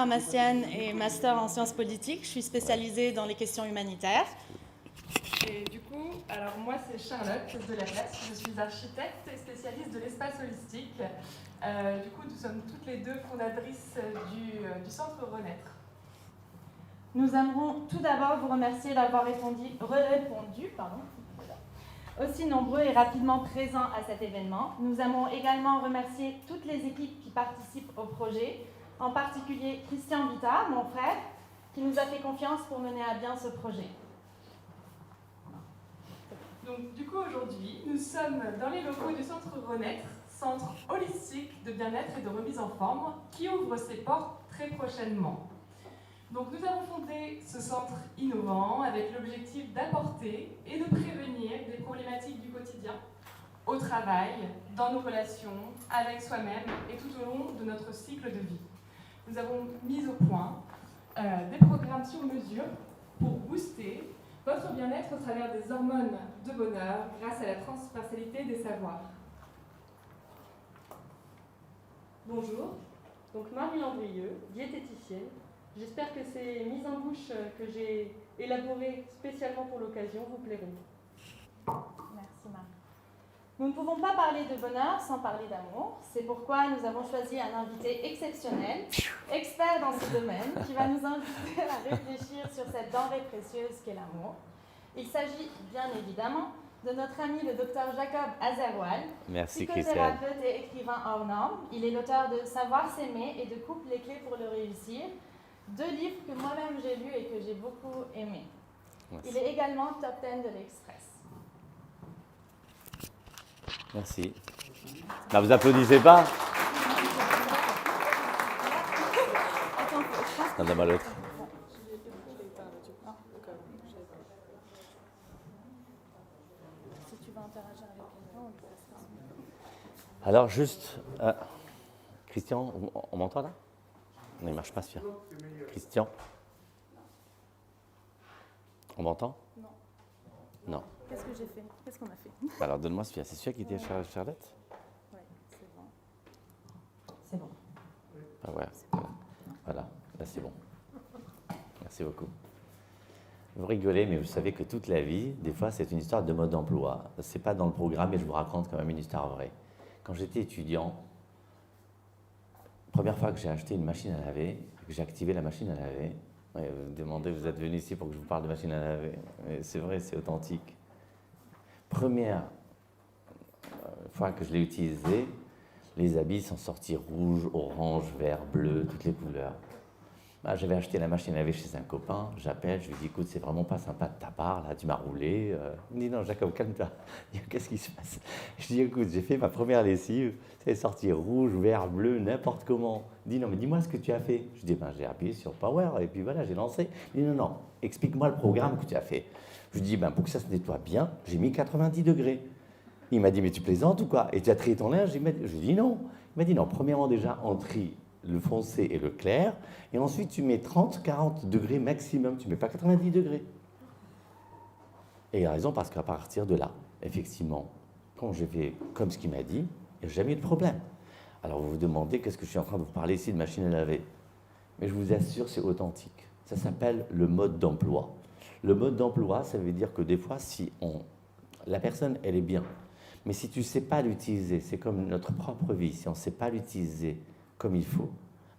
pharmacienne et master en sciences politiques. Je suis spécialisée dans les questions humanitaires. Et du coup, alors moi c'est Charlotte de la Place, je suis architecte et spécialiste de l'espace holistique. Du coup, nous sommes toutes les deux fondatrices du Centre Renaître. Nous aimerons tout d'abord vous remercier d'avoir répondu aussi nombreux et rapidement présents à cet événement. Nous aimons également remercier toutes les équipes qui participent au projet, en particulier Christian Vita, mon frère, qui nous a fait confiance pour mener à bien ce projet. Donc, du coup, aujourd'hui, nous sommes dans les locaux du Centre Renaître, centre holistique de bien-être et de remise en forme, qui ouvre ses portes très prochainement. Donc, nous avons fondé ce centre innovant avec l'objectif d'apporter et de prévenir des problématiques du quotidien, au travail, dans nos relations, avec soi-même et tout au long de notre cycle de vie. Nous avons mis au point des programmes sur mesure pour booster votre bien-être au travers des hormones de bonheur grâce à la transversalité des savoirs. Bonjour, donc Marie Landrieux, diététicienne. J'espère que ces mises en bouche que j'ai élaborées spécialement pour l'occasion vous plairont. Merci Marie. Nous ne pouvons pas parler de bonheur sans parler d'amour. C'est pourquoi nous avons choisi un invité exceptionnel, expert dans ce domaine, qui va nous inviter à réfléchir sur cette denrée précieuse qu'est l'amour. Il s'agit bien évidemment de notre ami le docteur Jacob Azerwal, psychothérapeute et écrivain hors norme. Il est l'auteur de Savoir s'aimer et de Couple les clés pour le réussir, 2 livres que moi-même j'ai lus et que j'ai beaucoup aimés. Merci. Il est également top 10 de l'Express. Merci. Là, vous applaudissez pas? Attends, à l'autre. Si tu veux interagir avec quelqu'un, on peut faire ça. Alors, juste, Christian, on m'entend là? Non, il ne marche pas celui-là. Christian? On m'entend? Non. Non. Qu'est-ce que j'ai fait? Qu'est-ce qu'on a fait? Alors, donne-moi celui-là. C'est celui-là qui était Charlotte? Oui, c'est bon. C'est bon. Ah ouais. Voilà, là c'est bon. Merci beaucoup. Vous rigolez, mais vous savez que toute la vie, des fois, c'est une histoire de mode d'emploi. Ce n'est pas dans le programme, mais je vous raconte quand même une histoire vraie. Quand j'étais étudiant, première fois que j'ai acheté une machine à laver, que j'ai activé la machine à laver, vous me demandez, vous êtes venu ici pour que je vous parle de machine à laver. C'est vrai, c'est authentique. Première fois que je l'ai utilisée, les habits sont sortis rouge, orange, vert, bleu, toutes les couleurs. J'avais acheté la machine à laver chez un copain, j'appelle, je lui dis, écoute, c'est vraiment pas sympa de ta part, là, tu m'as roulé. Il me dit, non, Jacob, calme-toi. Qu'est-ce qui se passe? Je dis, écoute, j'ai fait ma première lessive, c'est sorti rouge, vert, bleu, n'importe comment. Il dit, non, mais dis-moi ce que tu as fait. Je dis, j'ai appuyé sur Power, et puis voilà, j'ai lancé. Il dit, non, explique-moi le programme que tu as fait. Je lui dis, pour que ça se nettoie bien, j'ai mis 90 degrés. Il m'a dit, mais tu plaisantes ou quoi? Et tu as trié ton linge? Je lui ai dit, non. Il m'a dit, non, premièrement, déjà, on trie le foncé et le clair, et ensuite tu mets 30-40 degrés maximum, tu ne mets pas 90 degrés. Et il a raison, parce qu'à partir de là, effectivement, quand j'ai fait comme ce qu'il m'a dit, il n'y a jamais eu de problème. Alors vous vous demandez, qu'est-ce que je suis en train de vous parler ici de machine à laver? Mais je vous assure, c'est authentique. Ça s'appelle le mode d'emploi. Le mode d'emploi, ça veut dire que des fois, la personne, elle est bien, mais si tu ne sais pas l'utiliser, c'est comme notre propre vie, si on ne sait pas l'utiliser comme il faut,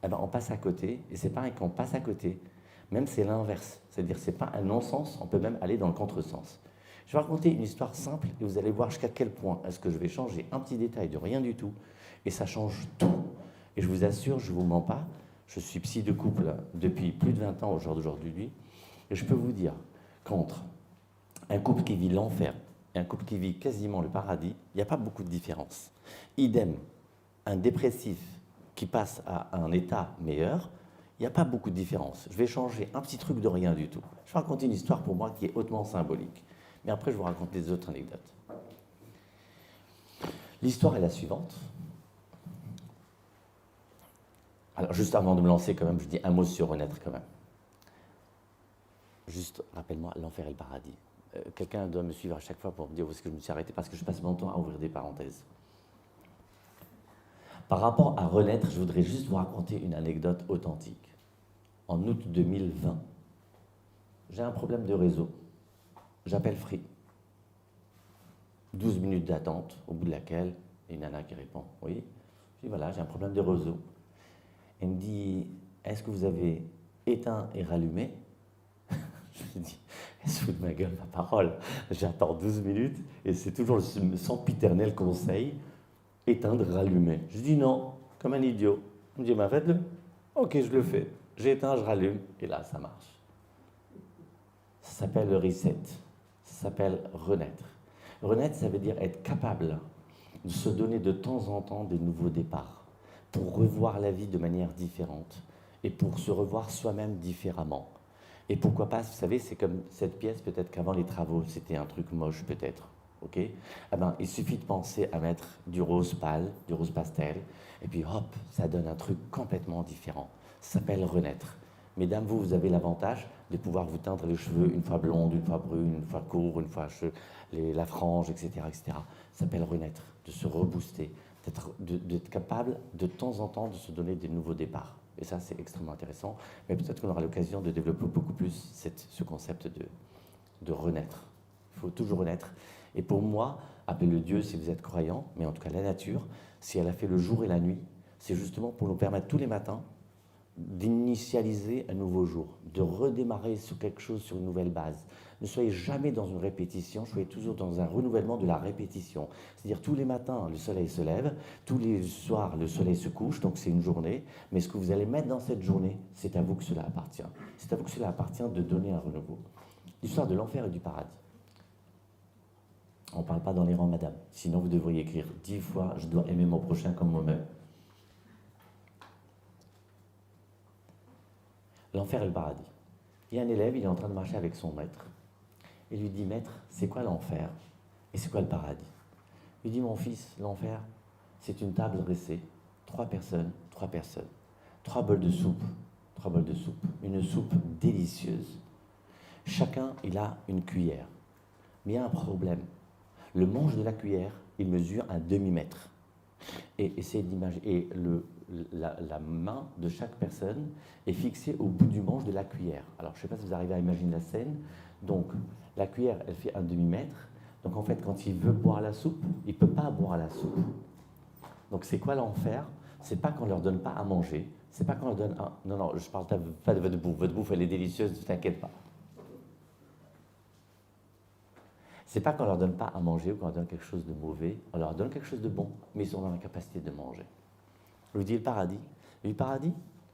eh ben on passe à côté, et c'est pareil, quand on passe à côté, même c'est l'inverse, c'est-à-dire c'est pas un non-sens, on peut même aller dans le contresens. Je vais raconter une histoire simple, et vous allez voir jusqu'à quel point est-ce que je vais changer un petit détail de rien du tout, et ça change tout. Et je vous assure, je ne vous mens pas, je suis psy de couple depuis plus de 20 ans au jour d'aujourd'hui, et je peux vous dire qu'entre un couple qui vit l'enfer et un couple qui vit quasiment le paradis, il n'y a pas beaucoup de différence. Idem, un dépressif qui passe à un état meilleur, il n'y a pas beaucoup de différence. Je vais changer un petit truc de rien du tout. Je vais raconter une histoire pour moi qui est hautement symbolique. Mais après, je vous raconte les autres anecdotes. L'histoire est la suivante. Alors, juste avant de me lancer, quand même, je dis un mot sur Renaître, quand même. Juste, rappelle-moi, l'enfer et le paradis. Quelqu'un doit me suivre à chaque fois pour me dire où est-ce que je me suis arrêté, parce que je passe mon temps à ouvrir des parenthèses. Par rapport à Renaître, je voudrais juste vous raconter une anecdote authentique. en août 2020. J'ai un problème de réseau. J'appelle Free. 12 minutes d'attente, au bout de laquelle, il y a une nana qui répond. Oui. Je dis voilà, j'ai un problème de réseau. Elle me dit, est-ce que vous avez éteint et rallumé? Je lui dis, elle se fout de ma gueule, ma parole. J'attends 12 minutes et c'est toujours le sempiternel conseil, éteindre, rallumer. Je dis non, comme un idiot. Elle me dit, bah, faites-le. Ok, je le fais. J'éteins, je rallume et là, ça marche. Ça s'appelle le reset. Ça s'appelle renaître. Renaître, ça veut dire être capable de se donner de temps en temps des nouveaux départs pour revoir la vie de manière différente et pour se revoir soi-même différemment. Et pourquoi pas, vous savez, c'est comme cette pièce, peut-être qu'avant les travaux, c'était un truc moche, peut-être. Ok? Eh ben, il suffit de penser à mettre du rose pâle, du rose pastel, et puis hop, ça donne un truc complètement différent. Ça s'appelle renaître. Mesdames, vous avez l'avantage de pouvoir vous teindre les cheveux une fois blonde, une fois brune, une fois court, une fois la frange, etc., etc. Ça s'appelle renaître, de se rebooster, d'être capable de temps en temps de se donner des nouveaux départs. Et ça, c'est extrêmement intéressant. Mais peut-être qu'on aura l'occasion de développer beaucoup plus ce concept de renaître. Il faut toujours renaître. Et pour moi, appelez-le Dieu si vous êtes croyant, mais en tout cas la nature, si elle a fait le jour et la nuit, c'est justement pour nous permettre tous les matins d'initialiser un nouveau jour, de redémarrer sur quelque chose, sur une nouvelle base. Ne soyez jamais dans une répétition, soyez toujours dans un renouvellement de la répétition. C'est-à-dire tous les matins, le soleil se lève, tous les soirs, le soleil se couche, donc c'est une journée, mais ce que vous allez mettre dans cette journée, c'est à vous que cela appartient. C'est à vous que cela appartient de donner un renouveau. L'histoire de l'enfer et du paradis. On ne parle pas dans les rangs, madame. Sinon, vous devriez écrire 10 fois « Je dois aimer mon prochain comme moi-même ». L'enfer et le paradis. Il y a un élève, il est en train de marcher avec son maître. Il lui dit, maître, c'est quoi l'enfer et c'est quoi le paradis? Il dit, mon fils, l'enfer, c'est une table dressée, 3 personnes, 3 bols de soupe, une soupe délicieuse. Chacun, il a une cuillère. Mais il y a un problème. Le manche de la cuillère, il mesure un demi-mètre. Et essayez d'imaginer. Et la main de chaque personne est fixée au bout du manche de la cuillère. Alors, je ne sais pas si vous arrivez à imaginer la scène. Donc, la cuillère, elle fait un demi-mètre. Donc, en fait, quand il veut boire la soupe, il ne peut pas boire la soupe. Donc, c'est quoi l'enfer? C'est pas qu'on ne leur donne pas à manger. C'est pas qu'on leur donne un... Non, non, je ne parle pas de votre bouffe. Votre bouffe, elle est délicieuse, ne t'inquiète pas. C'est pas qu'on leur donne pas à manger ou qu'on leur donne quelque chose de mauvais. On leur donne quelque chose de bon, mais ils sont dans la capacité de manger. Je vous dis le paradis. Et le paradis,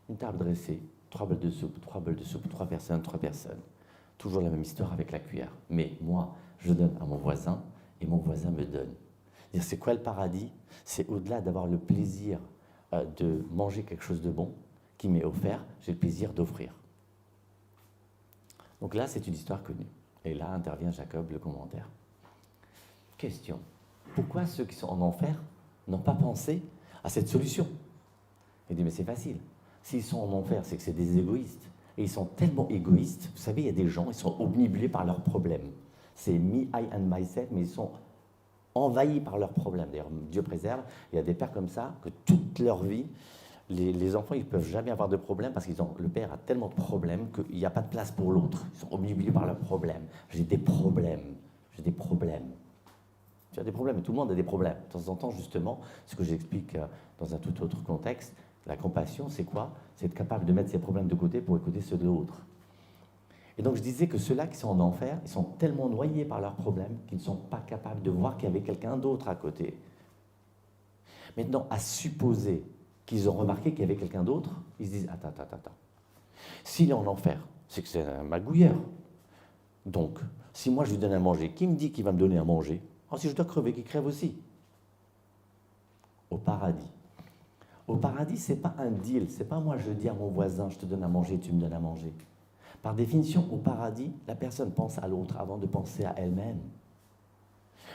une table dressée, 3 bols de soupe, 3 personnes, 3 personnes. Toujours la même histoire avec la cuillère. Mais moi, je donne à mon voisin et mon voisin me donne. C'est quoi le paradis? C'est au-delà d'avoir le plaisir de manger quelque chose de bon qui m'est offert, j'ai le plaisir d'offrir. Donc là, c'est une histoire connue. Et là intervient Jacob, le commentaire. Question. Pourquoi ceux qui sont en enfer n'ont pas pensé à cette solution? Il dit, mais c'est facile. S'ils sont en enfer, c'est que c'est des égoïstes. Et ils sont tellement égoïstes. Vous savez, il y a des gens, ils sont omnibulés par leurs problèmes. C'est me, I and myself, mais ils sont envahis par leurs problèmes. D'ailleurs, Dieu préserve, il y a des pères comme ça, que toute leur vie, les enfants, ils ne peuvent jamais avoir de problème parce que le père a tellement de problèmes qu'il n'y a pas de place pour l'autre. Ils sont omnibulés par leurs problèmes. J'ai des problèmes. Tu as des problèmes, tout le monde a des problèmes. De temps en temps, justement, ce que j'explique dans un tout autre contexte, la compassion, c'est quoi? C'est être capable de mettre ses problèmes de côté pour écouter ceux de l'autre. Et donc, je disais que ceux-là qui sont en enfer, ils sont tellement noyés par leurs problèmes qu'ils ne sont pas capables de voir qu'il y avait quelqu'un d'autre à côté. Maintenant, à supposer qu'ils ont remarqué qu'il y avait quelqu'un d'autre, ils se disent, attends. S'il est en enfer, c'est que c'est un magouilleur. Donc, si moi je lui donne à manger, qui me dit qu'il va me donner à manger? Alors, si je dois crever, qu'il crève aussi. Au paradis. Au paradis, ce n'est pas un deal. Ce n'est pas moi, je dis à mon voisin, je te donne à manger, tu me donnes à manger. Par définition, au paradis, la personne pense à l'autre avant de penser à elle-même.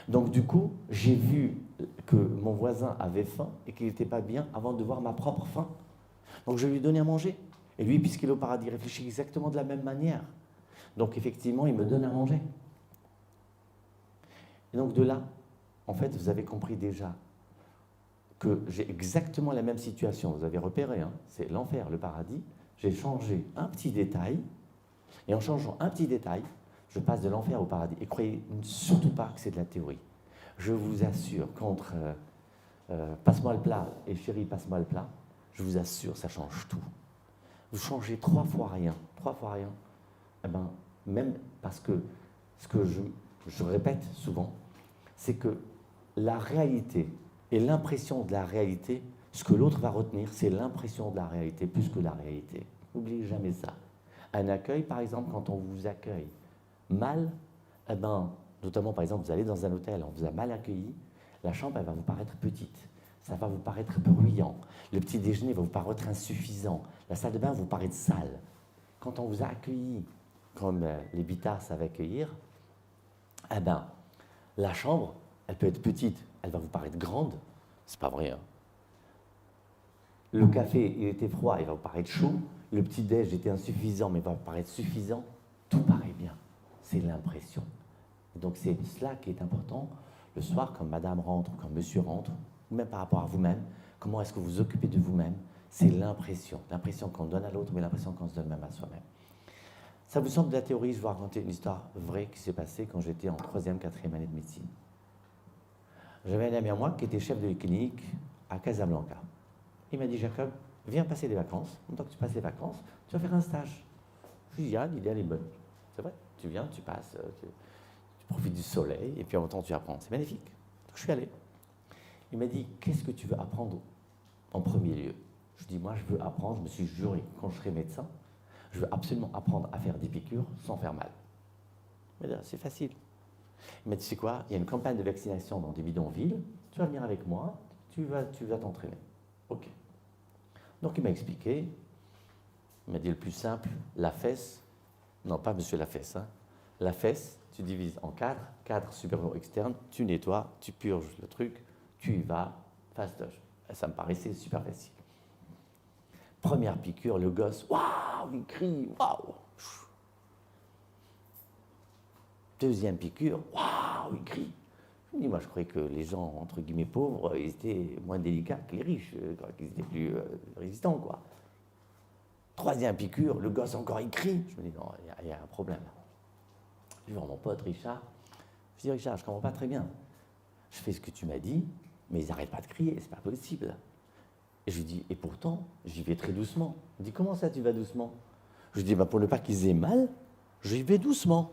Donc, du coup, j'ai vu que mon voisin avait faim et qu'il n'était pas bien avant de voir ma propre faim. Donc, je lui ai donné à manger. Et lui, puisqu'il est au paradis, il réfléchit exactement de la même manière. Donc, effectivement, il me donne à manger. Et donc, de là, en fait, vous avez compris déjà que j'ai exactement la même situation. Vous avez repéré, hein, c'est l'enfer, le paradis. j'ai changé un petit détail, et en changeant un petit détail, je passe de l'enfer au paradis. Et croyez surtout pas que c'est de la théorie. Je vous assure, qu'entre passe-moi le plat et chérie, passe-moi le plat, je vous assure, ça change tout. Vous changez 3 fois rien, eh ben, même parce que ce que je répète souvent, c'est que la réalité et l'impression de la réalité, ce que l'autre va retenir, c'est l'impression de la réalité plus que la réalité. N'oubliez jamais ça. Un accueil, par exemple, quand on vous accueille mal, eh ben, notamment, par exemple, vous allez dans un hôtel, on vous a mal accueilli, la chambre, elle va vous paraître petite, ça va vous paraître bruyant, le petit déjeuner va vous paraître insuffisant, la salle de bain va vous paraître sale. Quand on vous a accueilli, comme les bitards savent accueillir, eh ben, la chambre, elle peut être petite, elle va vous paraître grande, c'est pas vrai, hein. Le café, il était froid, il va vous paraître chaud, le petit déj était insuffisant, mais il va vous paraître suffisant, tout paraît bien, c'est l'impression. Donc c'est cela qui est important, le soir, quand madame rentre, quand monsieur rentre, ou même par rapport à vous-même, comment est-ce que vous vous occupez de vous-même, c'est l'impression qu'on donne à l'autre, mais l'impression qu'on se donne même à soi-même. Ça vous semble de la théorie, je vais vous raconter une histoire vraie qui s'est passée quand j'étais en 3e, 4e année de médecine. J'avais un ami à moi qui était chef de clinique à Casablanca. Il m'a dit, Jacob, viens passer des vacances. En tant que tu passes les vacances, tu vas faire un stage. Je lui ai dit, ah, l'idée, elle est bonne. C'est vrai, tu viens, tu passes, tu profites du soleil, et puis en même temps, tu apprends. C'est magnifique. Donc, je suis allé. Il m'a dit, qu'est-ce que tu veux apprendre en premier lieu? Je lui ai dit, moi, je veux apprendre, je me suis juré, quand je serai médecin, je veux absolument apprendre à faire des piqûres sans faire mal. Mais là, c'est facile. Il m'a dit, c'est quoi? Il y a une campagne de vaccination dans des bidonvilles, tu vas venir avec moi, tu vas t'entraîner. Ok. Donc il m'a expliqué, il m'a dit le plus simple, la fesse, non pas monsieur la fesse, hein, la fesse, tu divises en 4, 4 supérieurs externes, tu nettoies, tu purges le truc, tu y vas, fastoche. Ça me paraissait super facile. Première piqûre, le gosse, waouh, il crie, waouh. Deuxième piqûre, waouh, il crie. Je me dis, moi je croyais que les gens, entre guillemets, pauvres, ils étaient moins délicats que les riches, qu'ils étaient plus résistants, quoi. Troisième piqûre, le gosse encore, il crie. Je me dis, non, il y a un problème. Je vais voir mon pote Richard. Je dis, Richard, je ne comprends pas très bien. Je fais ce que tu m'as dit, mais ils n'arrêtent pas de crier, c'est pas possible. Et je lui dis, et pourtant, j'y vais très doucement. Il me dit, comment ça, tu vas doucement? Je lui dis, bah, pour ne pas qu'ils aient mal, j'y vais doucement.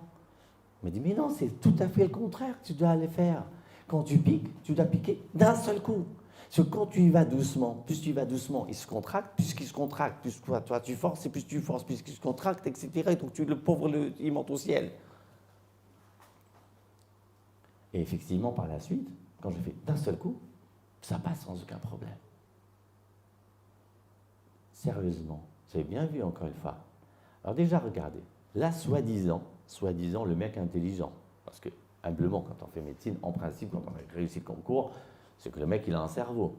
Il m'a dit, mais non, c'est tout à fait le contraire que tu dois aller faire. Quand tu piques, tu dois piquer d'un seul coup. Parce que quand tu y vas doucement, plus tu y vas doucement, il se contracte, plus qu'il se contracte, plus toi tu forces, et plus tu forces, plus qu'il se contracte, etc. Et donc tu es le pauvre, il monte au ciel. Et effectivement, par la suite, quand je fais d'un seul coup, ça passe sans aucun problème. Sérieusement, vous avez bien vu encore une fois. Alors déjà, regardez, là, soi-disant, le mec intelligent. Parce que, humblement, quand on fait médecine, en principe, quand on a réussi le concours, c'est que le mec, il a un cerveau.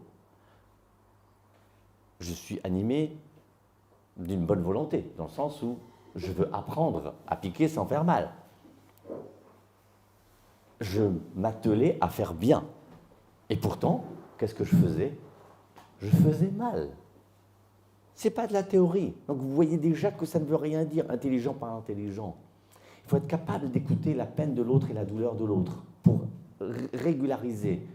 Je suis animé d'une bonne volonté, dans le sens où je veux apprendre à piquer sans faire mal. Je m'attelais à faire bien. Et pourtant, qu'est-ce que je faisais? Je faisais mal. C'est pas de la théorie. Donc vous voyez déjà que ça ne veut rien dire, intelligent par intelligent. Il faut être capable d'écouter la peine de l'autre et la douleur de l'autre pour régulariser.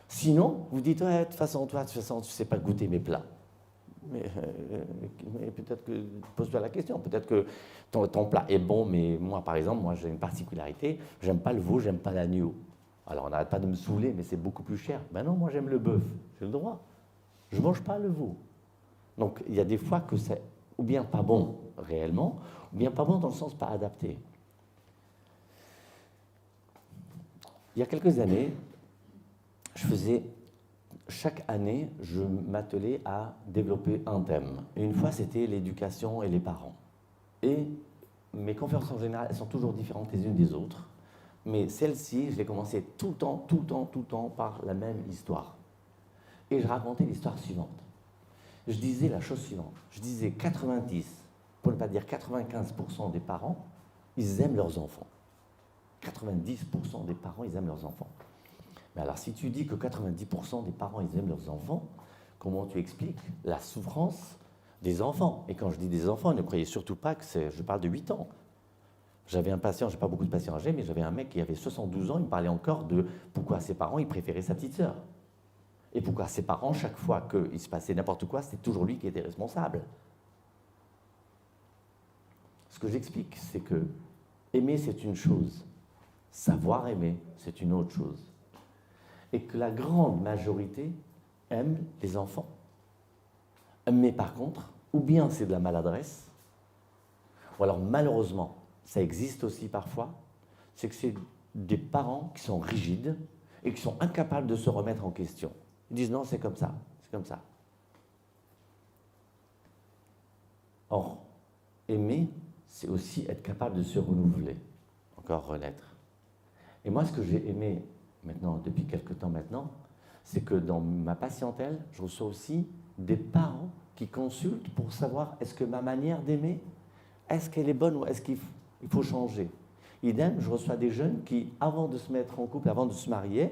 Sinon, vous dites, ouais, de toute façon, tu ne sais pas goûter mes plats. Mais peut-être que, pose-toi la question, peut-être que ton plat est bon, mais moi, par exemple, moi j'ai une particularité, j'aime pas le veau, j'aime pas l'agneau. Alors on n'arrête pas de me saouler, mais c'est beaucoup plus cher. Ben non, moi j'aime le bœuf, j'ai le droit. Je ne mange pas le veau. Donc il y a des fois que c'est ou bien pas bon réellement, ou bien pas bon dans le sens pas adapté. Il y a quelques années, chaque année, je m'attelais à développer un thème. Et une fois, c'était l'éducation et les parents. Et mes conférences en général, elles sont toujours différentes les unes des autres. Mais celle-ci, je l'ai commencé tout le temps par la même histoire. Et je racontais l'histoire suivante. Je disais la chose suivante. Je disais 90, pour ne pas dire 95% des parents, ils aiment leurs enfants. 90% des parents, ils aiment leurs enfants. Mais alors, si tu dis que 90% des parents, ils aiment leurs enfants, comment tu expliques la souffrance des enfants. Et quand je dis des enfants, ne croyez surtout pas que je parle de 8 ans. J'avais un patient, je n'ai pas beaucoup de patients âgés, mais j'avais un mec qui avait 72 ans, il me parlait encore de pourquoi ses parents, ils préféraient sa petite sœur. Et pourquoi ses parents, chaque fois qu'il se passait n'importe quoi, c'était toujours lui qui était responsable. Ce que j'explique, c'est que aimer, c'est une chose. Savoir aimer, c'est une autre chose. Et que la grande majorité aime les enfants. Mais par contre, ou bien c'est de la maladresse, ou alors malheureusement, ça existe aussi parfois, c'est que c'est des parents qui sont rigides et qui sont incapables de se remettre en question. Ils disent non, c'est comme ça, c'est comme ça. Or, aimer, c'est aussi être capable de se renouveler, encore renaître. Et moi, ce que j'ai aimé maintenant, depuis quelque temps maintenant, c'est que dans ma patientèle, je reçois aussi des parents qui consultent pour savoir est-ce que ma manière d'aimer, est-ce qu'elle est bonne ou est-ce qu'il faut changer. Idem, je reçois des jeunes qui, avant de se mettre en couple, avant de se marier,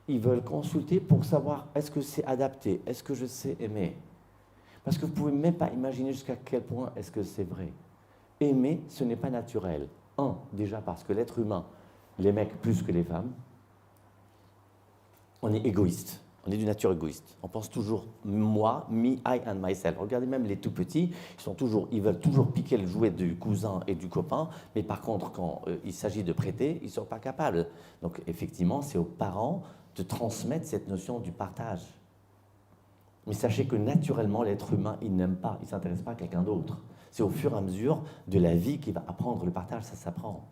ils veulent consulter pour savoir est-ce que c'est adapté, est-ce que je sais aimer. Parce que vous ne pouvez même pas imaginer jusqu'à quel point est-ce que c'est vrai. Aimer, ce n'est pas naturel. Déjà parce que l'être humain, les mecs plus que les femmes, on est égoïste. On est d'une nature égoïste. On pense toujours moi, me, I and myself. Regardez même les tout petits, ils veulent toujours piquer le jouet du cousin et du copain, mais par contre, quand il s'agit de prêter, ils ne sont pas capables. Donc effectivement, c'est aux parents de transmettre cette notion du partage. Mais sachez que naturellement, l'être humain, il n'aime pas, il ne s'intéresse pas à quelqu'un d'autre. C'est au fur et à mesure de la vie qu'il va apprendre le partage, ça s'apprend.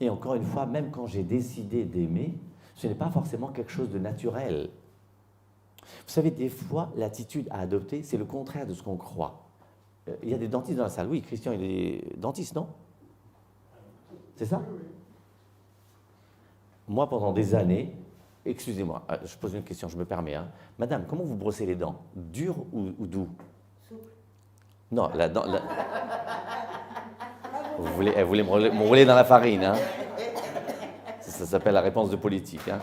Et encore une fois, même quand j'ai décidé d'aimer, ce n'est pas forcément quelque chose de naturel. Vous savez, des fois, l'attitude à adopter, c'est le contraire de ce qu'on croit. Il y a des dentistes dans la salle. Oui, Christian, il est dentiste, non? C'est ça? Moi, pendant des années, excusez-moi, je pose une question, je me permets. Hein. Madame, comment vous brossez les dents? Dur ou doux? Souple. Non, la dent... Elle voulait m'enrouler dans la farine. Hein. Ça s'appelle la réponse de politique. Hein.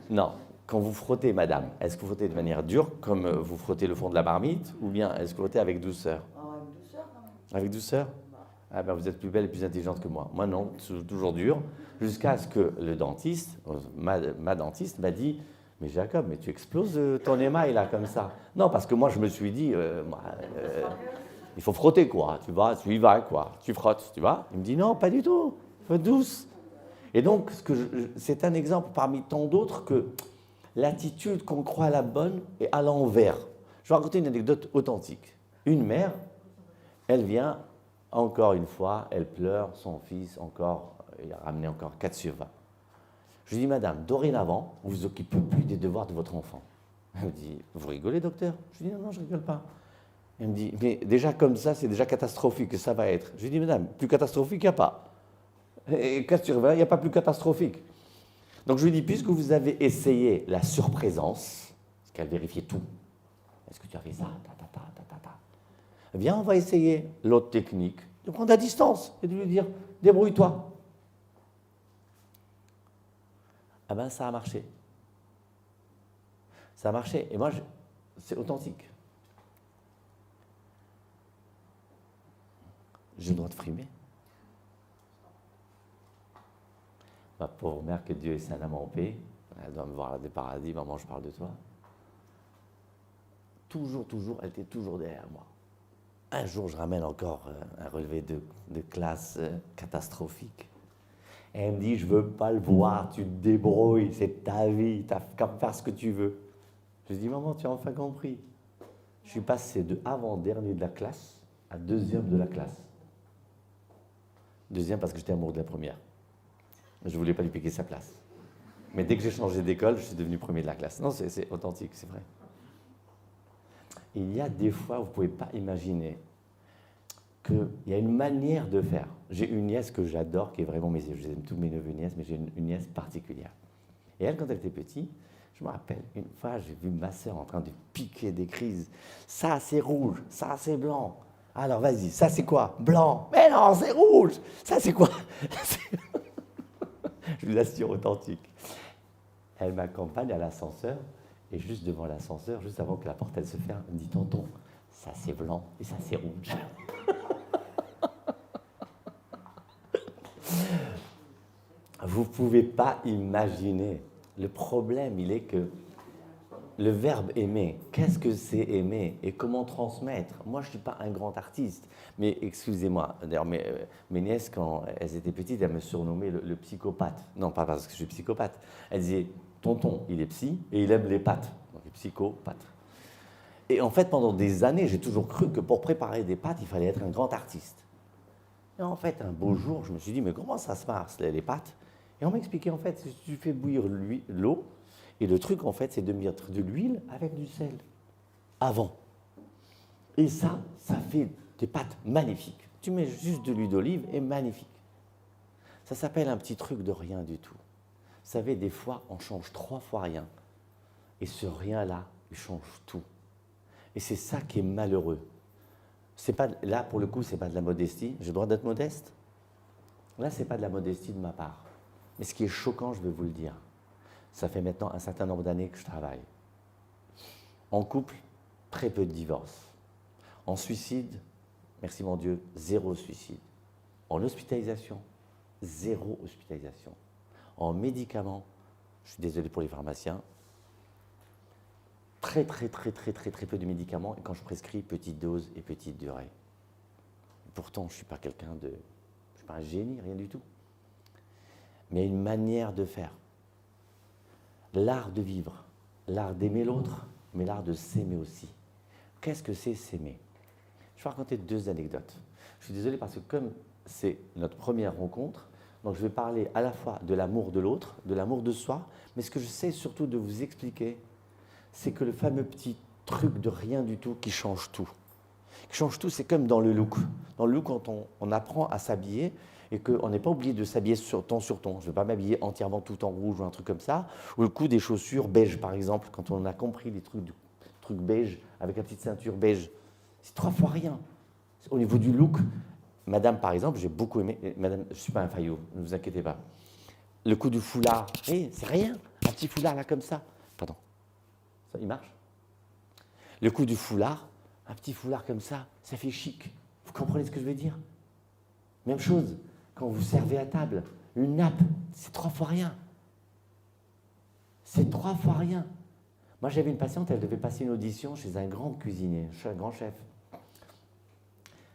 Non. Quand vous frottez, madame, est-ce que vous frottez de manière dure, comme vous frottez le fond de la marmite, ou bien est-ce que vous frottez avec douceur? Avec douceur, quand même. Avec douceur? Ah ben vous êtes plus belle et plus intelligente que moi. Moi non, toujours dur, jusqu'à ce que le dentiste, ma dentiste m'a dit « Mais Jacob, mais tu exploses ton émail là, comme ça. » Non, parce que moi je me suis dit il faut frotter quoi, tu vois, tu y vas quoi, tu frottes, tu vois. Il me dit « Non, pas du tout, faut douce. » Et donc, c'est un exemple parmi tant d'autres que l'attitude qu'on croit la bonne est à l'envers. Je vais raconter une anecdote authentique. Une mère, elle vient, encore une fois, elle pleure, son fils, il a ramené encore 4 sur 20. Je lui dis, madame, dorénavant, vous vous occupez plus des devoirs de votre enfant. Elle me dit, vous rigolez, docteur? Je lui dis, non, je ne rigole pas. Elle me dit, mais déjà comme ça, c'est déjà catastrophique que ça va être. Je lui dis, madame, plus catastrophique, il n'y a pas. Et 4 sur 20, il n'y a pas plus catastrophique. Donc je lui dis, puisque vous avez essayé la surprésence, parce qu'elle vérifiait tout, est-ce que tu as fait ça, eh bien, on va essayer l'autre technique, de prendre à distance et de lui dire, débrouille-toi. Ah ben, ça a marché. Ça a marché. Et moi, c'est authentique. J'ai le droit de frimer. Ma pauvre mère, que Dieu ait sa âme en paix, elle doit me voir des paradis, maman, je parle de toi. Toujours, elle était toujours derrière moi. Un jour, je ramène encore un relevé de classe catastrophique. Et elle me dit, je ne veux pas le voir, tu te débrouilles, c'est ta vie, tu n'as qu'à faire ce que tu veux. Je dis, maman, tu as enfin compris. Je suis passé de avant-dernier de la classe à deuxième de la classe. Deuxième parce que j'étais amoureux de la première. Je ne voulais pas lui piquer sa place. Mais dès que j'ai changé d'école, je suis devenu premier de la classe. Non, c'est authentique, c'est vrai. Il y a des fois où vous ne pouvez pas imaginer qu'il y a une manière de faire. J'ai une nièce que j'adore, qui est vraiment je aime tous mes neveux et nièces, mais j'ai une nièce particulière. Et elle, quand elle était petite, je me rappelle, une fois, j'ai vu ma sœur en train de piquer des crises. Ça, c'est rouge, ça, c'est blanc. Alors, vas-y, ça, c'est quoi? Blanc. Mais non, c'est rouge. Ça, c'est quoi? Je vous assure, authentique. Elle m'accompagne à l'ascenseur, et juste devant l'ascenseur, juste avant que la porte elle se ferme, elle me dit, tonton, ça c'est blanc et ça c'est rouge. Vous ne pouvez pas imaginer. Le problème, il est que le verbe aimer, qu'est-ce que c'est aimer et comment transmettre? Moi, je ne suis pas un grand artiste, mais excusez-moi, d'ailleurs, mes nièces, quand elles étaient petites, elles me surnommaient le psychopathe. Non, pas parce que je suis psychopathe. Elles disaient, tonton, il est psy et il aime les pâtes. Donc, il est psychopathe. Et en fait, pendant des années, j'ai toujours cru que pour préparer des pâtes, il fallait être un grand artiste. Et en fait, un beau jour, je me suis dit, mais comment ça se passe, les pâtes? Et on m'a expliqué, en fait, si tu fais bouillir l'eau, et le truc, en fait, c'est de mettre de l'huile avec du sel avant. Et ça fait des pâtes magnifiques. Tu mets juste de l'huile d'olive et magnifique. Ça s'appelle un petit truc de rien du tout. Vous savez, des fois, on change 3 fois rien. Et ce rien-là, il change tout. Et c'est ça qui est malheureux. C'est pas, là, pour le coup, ce n'est pas de la modestie. J'ai le droit d'être modeste? Là, ce n'est pas de la modestie de ma part. Mais ce qui est choquant, je vais vous le dire, ça fait maintenant un certain nombre d'années que je travaille. En couple, très peu de divorces. En suicide, merci mon Dieu, 0 suicide. En hospitalisation, 0 hospitalisation. En médicaments, je suis désolé pour les pharmaciens, très peu de médicaments. Et quand je prescris, petite dose et petite durée. Pourtant, je ne suis pas quelqu'un de... Je ne suis pas un génie, rien du tout. Mais il y a une manière de faire. L'art de vivre, l'art d'aimer l'autre, mais l'art de s'aimer aussi. Qu'est-ce que c'est s'aimer? Je vais raconter 2 anecdotes. Je suis désolé parce que comme c'est notre première rencontre, donc je vais parler à la fois de l'amour de l'autre, de l'amour de soi, mais ce que je sais surtout de vous expliquer, c'est que le fameux petit truc de rien du tout qui change tout. Qui change tout, c'est comme dans le look. Dans le look, quand on apprend à s'habiller, et qu'on n'est pas obligé de s'habiller sur ton. Je ne vais pas m'habiller entièrement tout en rouge ou un truc comme ça. Ou le coup des chaussures beige, par exemple, quand on a compris les trucs beige, avec la petite ceinture beige. C'est 3 fois rien. Au niveau du look, madame, par exemple, j'ai beaucoup aimé. Madame, je ne suis pas un faillot, ne vous inquiétez pas. Le coup du foulard, c'est rien. Un petit foulard là comme ça. Pardon. Ça, il marche? Le coup du foulard, un petit foulard comme ça fait chic. Vous comprenez ce que je veux dire? Même chose. Quand vous servez à table, une nappe, c'est 3 fois rien. C'est 3 fois rien. Moi, j'avais une patiente, elle devait passer une audition chez un grand cuisinier, chez un grand chef.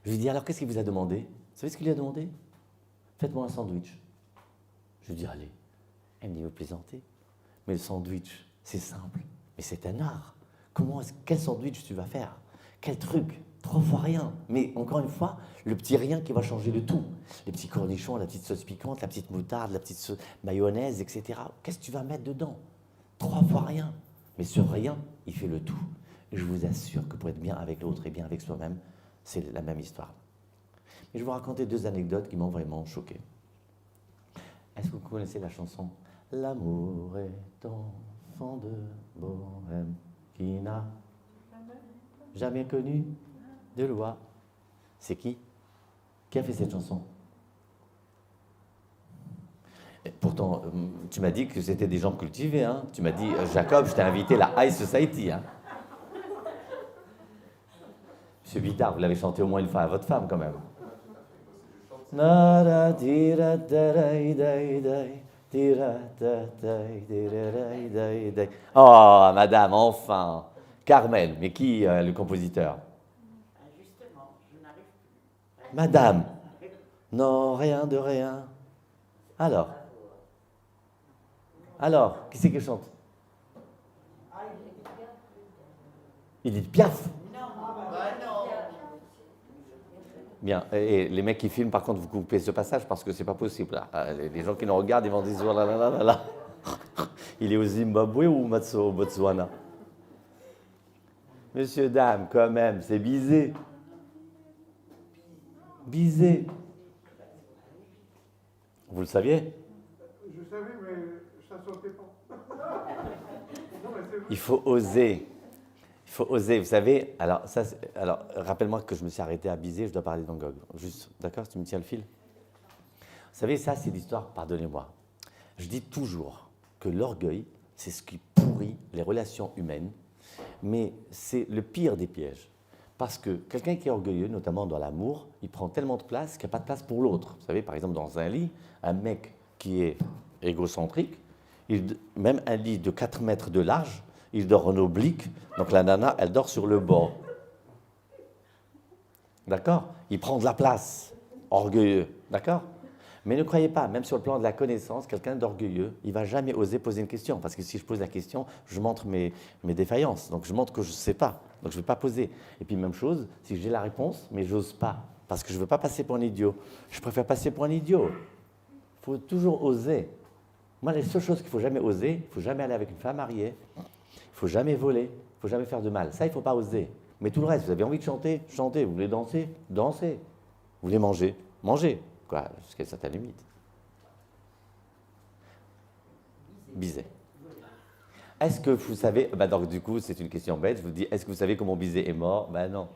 Je lui dis, alors, qu'est-ce qu'il vous a demandé? Vous savez ce qu'il lui a demandé? Faites-moi un sandwich. Je lui dis, allez. Elle me dit, vous plaisantez? Mais le sandwich, c'est simple, mais c'est un art. Quel sandwich tu vas faire? Quel truc? 3 fois rien. Mais encore une fois, le petit rien qui va changer le tout. Les petits cornichons, la petite sauce piquante, la petite moutarde, la petite mayonnaise, etc. Qu'est-ce que tu vas mettre dedans? 3 fois rien. Mais ce rien, il fait le tout. Et je vous assure que pour être bien avec l'autre et bien avec soi-même, c'est la même histoire. Et je vais vous raconter 2 anecdotes qui m'ont vraiment choqué. Est-ce que vous connaissez la chanson « L'amour est enfant de bohème qui n'a jamais connu de loi ». C'est qui? Qui a fait cette chanson? Et pourtant, tu m'as dit que c'était des gens cultivés. Hein? Tu m'as dit, Jacob, je t'ai invité à la High Society. Hein? Monsieur Bittard, vous l'avez chanté au moins une fois à votre femme, quand même. Oh, madame, enfin. Carmel, mais qui est le compositeur? Justement, je n'arrive plus. Madame. Non, rien de rien. Alors, qui c'est qui chante? Edith Piaf. Non, bah non. Bien, et les mecs qui filment, par contre, vous coupez ce passage parce que c'est pas possible. Là. Les gens qui nous regardent, ils vont dire oh là là là là là. Il est au Zimbabwe ou au Botswana? Monsieur, dame, quand même, c'est Bizet. Bizet. Vous le saviez? Je savais, mais ça ne sortait pas. Non, mais c'est vrai. Il faut oser. Il faut oser, vous savez. Alors, rappelle-moi que je me suis arrêté à Bizet, je dois parler d'Van Gogh. Juste, d'accord, tu me tiens le fil? Vous savez, ça, c'est l'histoire, pardonnez-moi. Je dis toujours que l'orgueil, c'est ce qui pourrit les relations humaines, mais c'est le pire des pièges. Parce que quelqu'un qui est orgueilleux, notamment dans l'amour, il prend tellement de place qu'il n'y a pas de place pour l'autre. Vous savez, par exemple, dans un lit, un mec qui est égocentrique, même un lit de 4 mètres de large, il dort en oblique, donc la nana, elle dort sur le bord. D'accord? Il prend de la place, orgueilleux, d'accord? Mais ne croyez pas, même sur le plan de la connaissance, quelqu'un d'orgueilleux, il ne va jamais oser poser une question, parce que si je pose la question, je montre mes défaillances, donc je montre que je ne sais pas, donc je ne vais pas poser. Et puis même chose, si j'ai la réponse, mais je n'ose pas, parce que je ne veux pas passer pour un idiot. Je préfère passer pour un idiot. Il faut toujours oser. Moi, les seules choses qu'il ne faut jamais oser, il ne faut jamais aller avec une femme mariée, il ne faut jamais voler, il ne faut jamais faire de mal. Ça, il ne faut pas oser. Mais tout le reste, vous avez envie de chanter, chantez. Vous voulez danser, dansez. Vous voulez manger, mangez. Quoi, jusqu'à une certaine limite. Bizet. Est-ce que vous savez... donc, du coup, c'est une question bête. Je vous dis, est-ce que vous savez comment Bizet est mort? Ben non.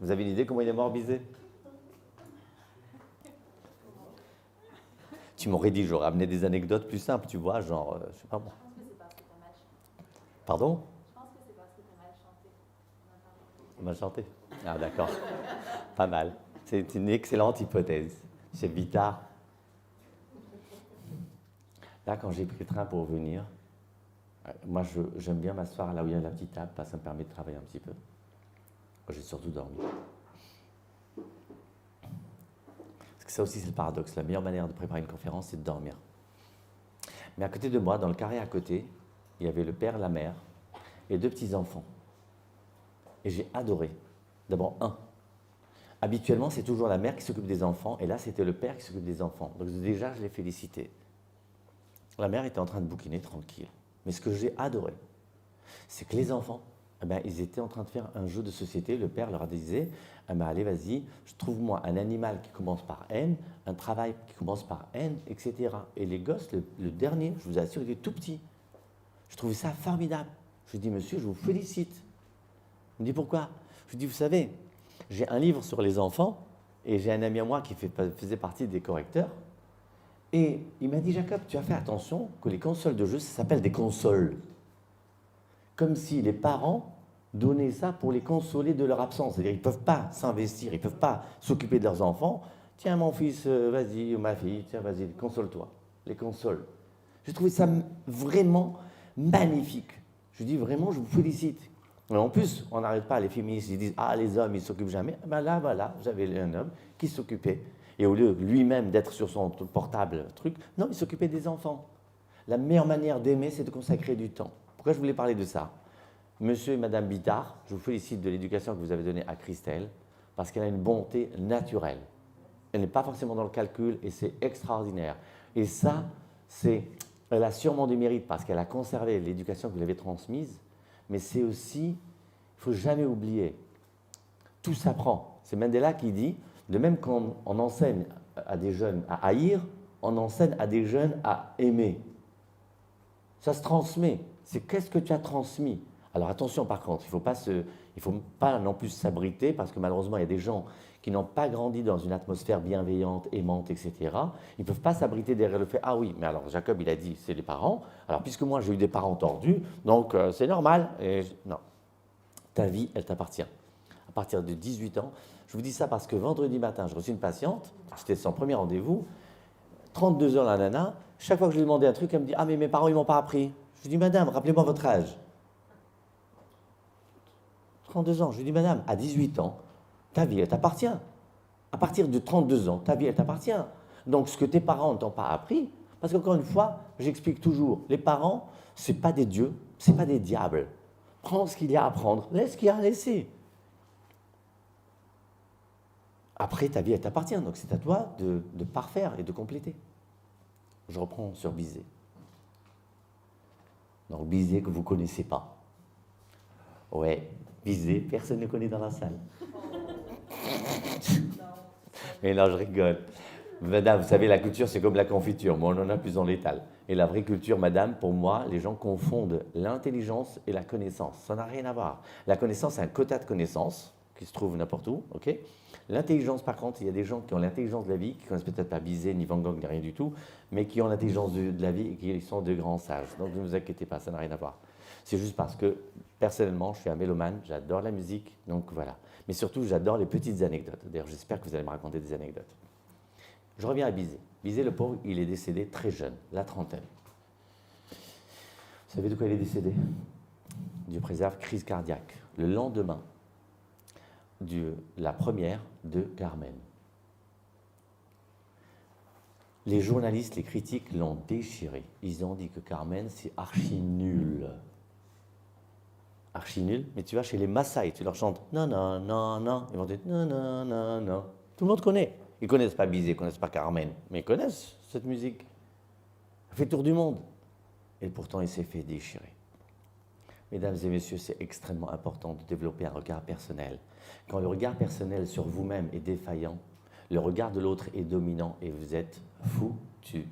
Vous avez une idée comment il est mort, Bizet? Tu m'aurais dit, j'aurais amené des anecdotes plus simples, tu vois, genre, je sais pas moi. Je pense que c'est parce que tu as mal chanté. Pardon? Je pense que c'est parce que tu as mal chanté. Mal chanté. Ah, d'accord. Pas mal. C'est une excellente hypothèse. C'est Vita. Là, quand j'ai pris le train pour venir, moi, j'aime bien m'asseoir là où il y a la petite table, parce que ça me permet de travailler un petit peu. J'ai surtout dormi. Parce que ça aussi, c'est le paradoxe. La meilleure manière de préparer une conférence, c'est de dormir. Mais à côté de moi, dans le carré à côté, il y avait le père, la mère et 2 petits-enfants. Et j'ai adoré. D'abord, un. Habituellement, c'est toujours la mère qui s'occupe des enfants, et là, c'était le père qui s'occupe des enfants. Donc déjà, je l'ai félicité. La mère était en train de bouquiner tranquille. Mais ce que j'ai adoré, c'est que les enfants, ils étaient en train de faire un jeu de société. Le père leur a dit, allez, vas-y, trouve-moi un animal qui commence par N, un travail qui commence par N, etc. Et les gosses, le dernier, je vous assure, il était tout petit. Je trouvais ça formidable. Je lui dis, monsieur, je vous félicite. Il me dit, pourquoi? Je lui dis, vous savez, j'ai un livre sur les enfants, et j'ai un ami à moi qui faisait partie des correcteurs. Et il m'a dit, Jacob, tu as fait attention que les consoles de jeux, ça s'appelle des consoles. Comme si les parents donnaient ça pour les consoler de leur absence. C'est-à-dire qu'ils ne peuvent pas s'investir, ils ne peuvent pas s'occuper de leurs enfants. Tiens, mon fils, vas-y, ou ma fille, tiens, vas-y, console-toi. Les consoles. J'ai trouvé ça vraiment magnifique. Je dis vraiment, je vous félicite. Et en plus, on n'arrête pas, les féministes, ils disent, les hommes, ils ne s'occupent jamais. Là, voilà, j'avais un homme qui s'occupait. Et au lieu lui-même d'être sur son portable, non, il s'occupait des enfants. La meilleure manière d'aimer, c'est de consacrer du temps. Pourquoi je voulais parler de ça? Monsieur et Madame Bittard, je vous félicite de l'éducation que vous avez donnée à Christelle, parce qu'elle a une bonté naturelle. Elle n'est pas forcément dans le calcul, et c'est extraordinaire. Et ça, elle a sûrement du mérite, parce qu'elle a conservé l'éducation que vous lui avez transmise, mais c'est aussi, il ne faut jamais oublier, tout s'apprend. C'est Mandela qui dit, de même qu'on enseigne à des jeunes à haïr, on enseigne à des jeunes à aimer. Ça se transmet. C'est qu'est-ce que tu as transmis. Alors attention par contre, il ne faut pas non plus s'abriter, parce que malheureusement, il y a des gens qui n'ont pas grandi dans une atmosphère bienveillante, aimante, etc. Ils ne peuvent pas s'abriter derrière le fait « Ah oui, mais alors Jacob, il a dit, c'est les parents. Alors puisque moi, j'ai eu des parents tordus, donc c'est normal. » Non. Ta vie, elle t'appartient. À partir de 18 ans, je vous dis ça parce que vendredi matin, j'ai reçu une patiente, c'était son premier rendez-vous, 32 ans la nana, chaque fois que je lui demandais un truc, elle me dit « Ah mais mes parents, ils ne m'ont pas appris. » Je lui dis « Madame, rappelez-moi votre âge. » 32 ans, je lui dis « Madame, à 18 ans, ta vie, elle t'appartient. À partir de 32 ans, ta vie, elle t'appartient. Donc, ce que tes parents ne t'ont pas appris, parce qu'encore une fois, j'explique toujours, les parents, ce n'est pas des dieux, ce n'est pas des diables. Prends ce qu'il y a à prendre, laisse ce qu'il y a à laisser. Après, ta vie, elle t'appartient, donc c'est à toi de parfaire et de compléter. Je reprends sur Bizet. Donc, Bizet que vous ne connaissez pas. Ouais, Bizet, personne ne connaît dans la salle. Mais non, je rigole. Madame, vous savez, la culture, c'est comme la confiture. Moi, on en a plus dans l'étal. Et la vraie culture, madame, pour moi, les gens confondent l'intelligence et la connaissance. Ça n'a rien à voir. La connaissance, c'est un quota de connaissances qui se trouve n'importe où, ok? L'intelligence, par contre, il y a des gens qui ont l'intelligence de la vie, qui ne connaissent peut-être pas Bizet, ni Van Gogh, ni rien du tout, mais qui ont l'intelligence de la vie et qui sont de grands sages. Donc, ne vous inquiétez pas, ça n'a rien à voir. C'est juste parce que, personnellement, je suis un mélomane, j'adore la musique, donc voilà. Mais surtout, j'adore les petites anecdotes. D'ailleurs, j'espère que vous allez me raconter des anecdotes. Je reviens à Bizet. Bizet, le pauvre, il est décédé très jeune, la trentaine. Vous savez de quoi il est décédé? Dieu préserve, crise cardiaque. Le lendemain de la première de Carmen. Les journalistes, les critiques l'ont déchiré. Ils ont dit que Carmen, c'est archi nul. Archi nul, mais tu vas chez les Maasai, tu leur chantes non, non, non, non. Ils vont dire non, non, non, non. Tout le monde connaît. Ils ne connaissent pas Bizet, ils ne connaissent pas Carmen, mais ils connaissent cette musique. Elle fait tour du monde. Et pourtant, il s'est fait déchirer. Mesdames et messieurs, c'est extrêmement important de développer un regard personnel. Quand le regard personnel sur vous-même est défaillant, le regard de l'autre est dominant et vous êtes foutu.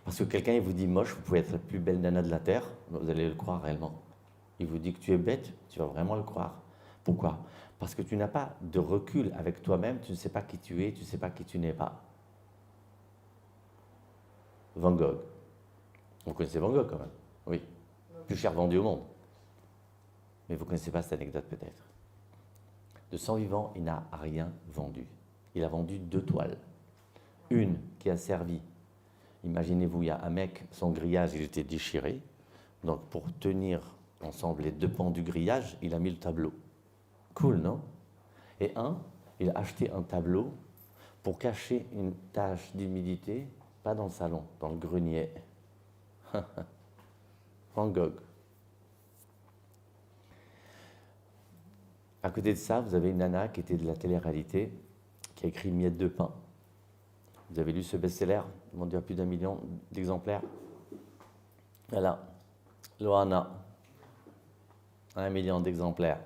Parce que quelqu'un il vous dit moche, vous pouvez être la plus belle nana de la Terre, vous allez le croire réellement. Il vous dit que tu es bête, tu vas vraiment le croire. Pourquoi? Parce que tu n'as pas de recul avec toi-même, tu ne sais pas qui tu es, tu ne sais pas qui tu n'es pas. Van Gogh. Vous connaissez Van Gogh quand même? Oui. Plus cher vendu au monde. Mais vous ne connaissez pas cette anecdote peut-être. De son vivant, il n'a rien vendu. Il a vendu 2 toiles. Une qui a servi. Imaginez-vous, il y a un mec, son grillage, il était déchiré. Donc pour tenir ensemble les 2 pans du grillage, il a mis le tableau. Cool, non? Et il a acheté un tableau pour cacher une tache d'humidité, pas dans le salon, dans le grenier. Van Gogh. À côté de ça, vous avez une nana qui était de la télé-réalité, qui a écrit Miette de pain. Vous avez lu ce best-seller, vendu à plus d'1 million d'exemplaires. Voilà, Loana, 1 million d'exemplaires.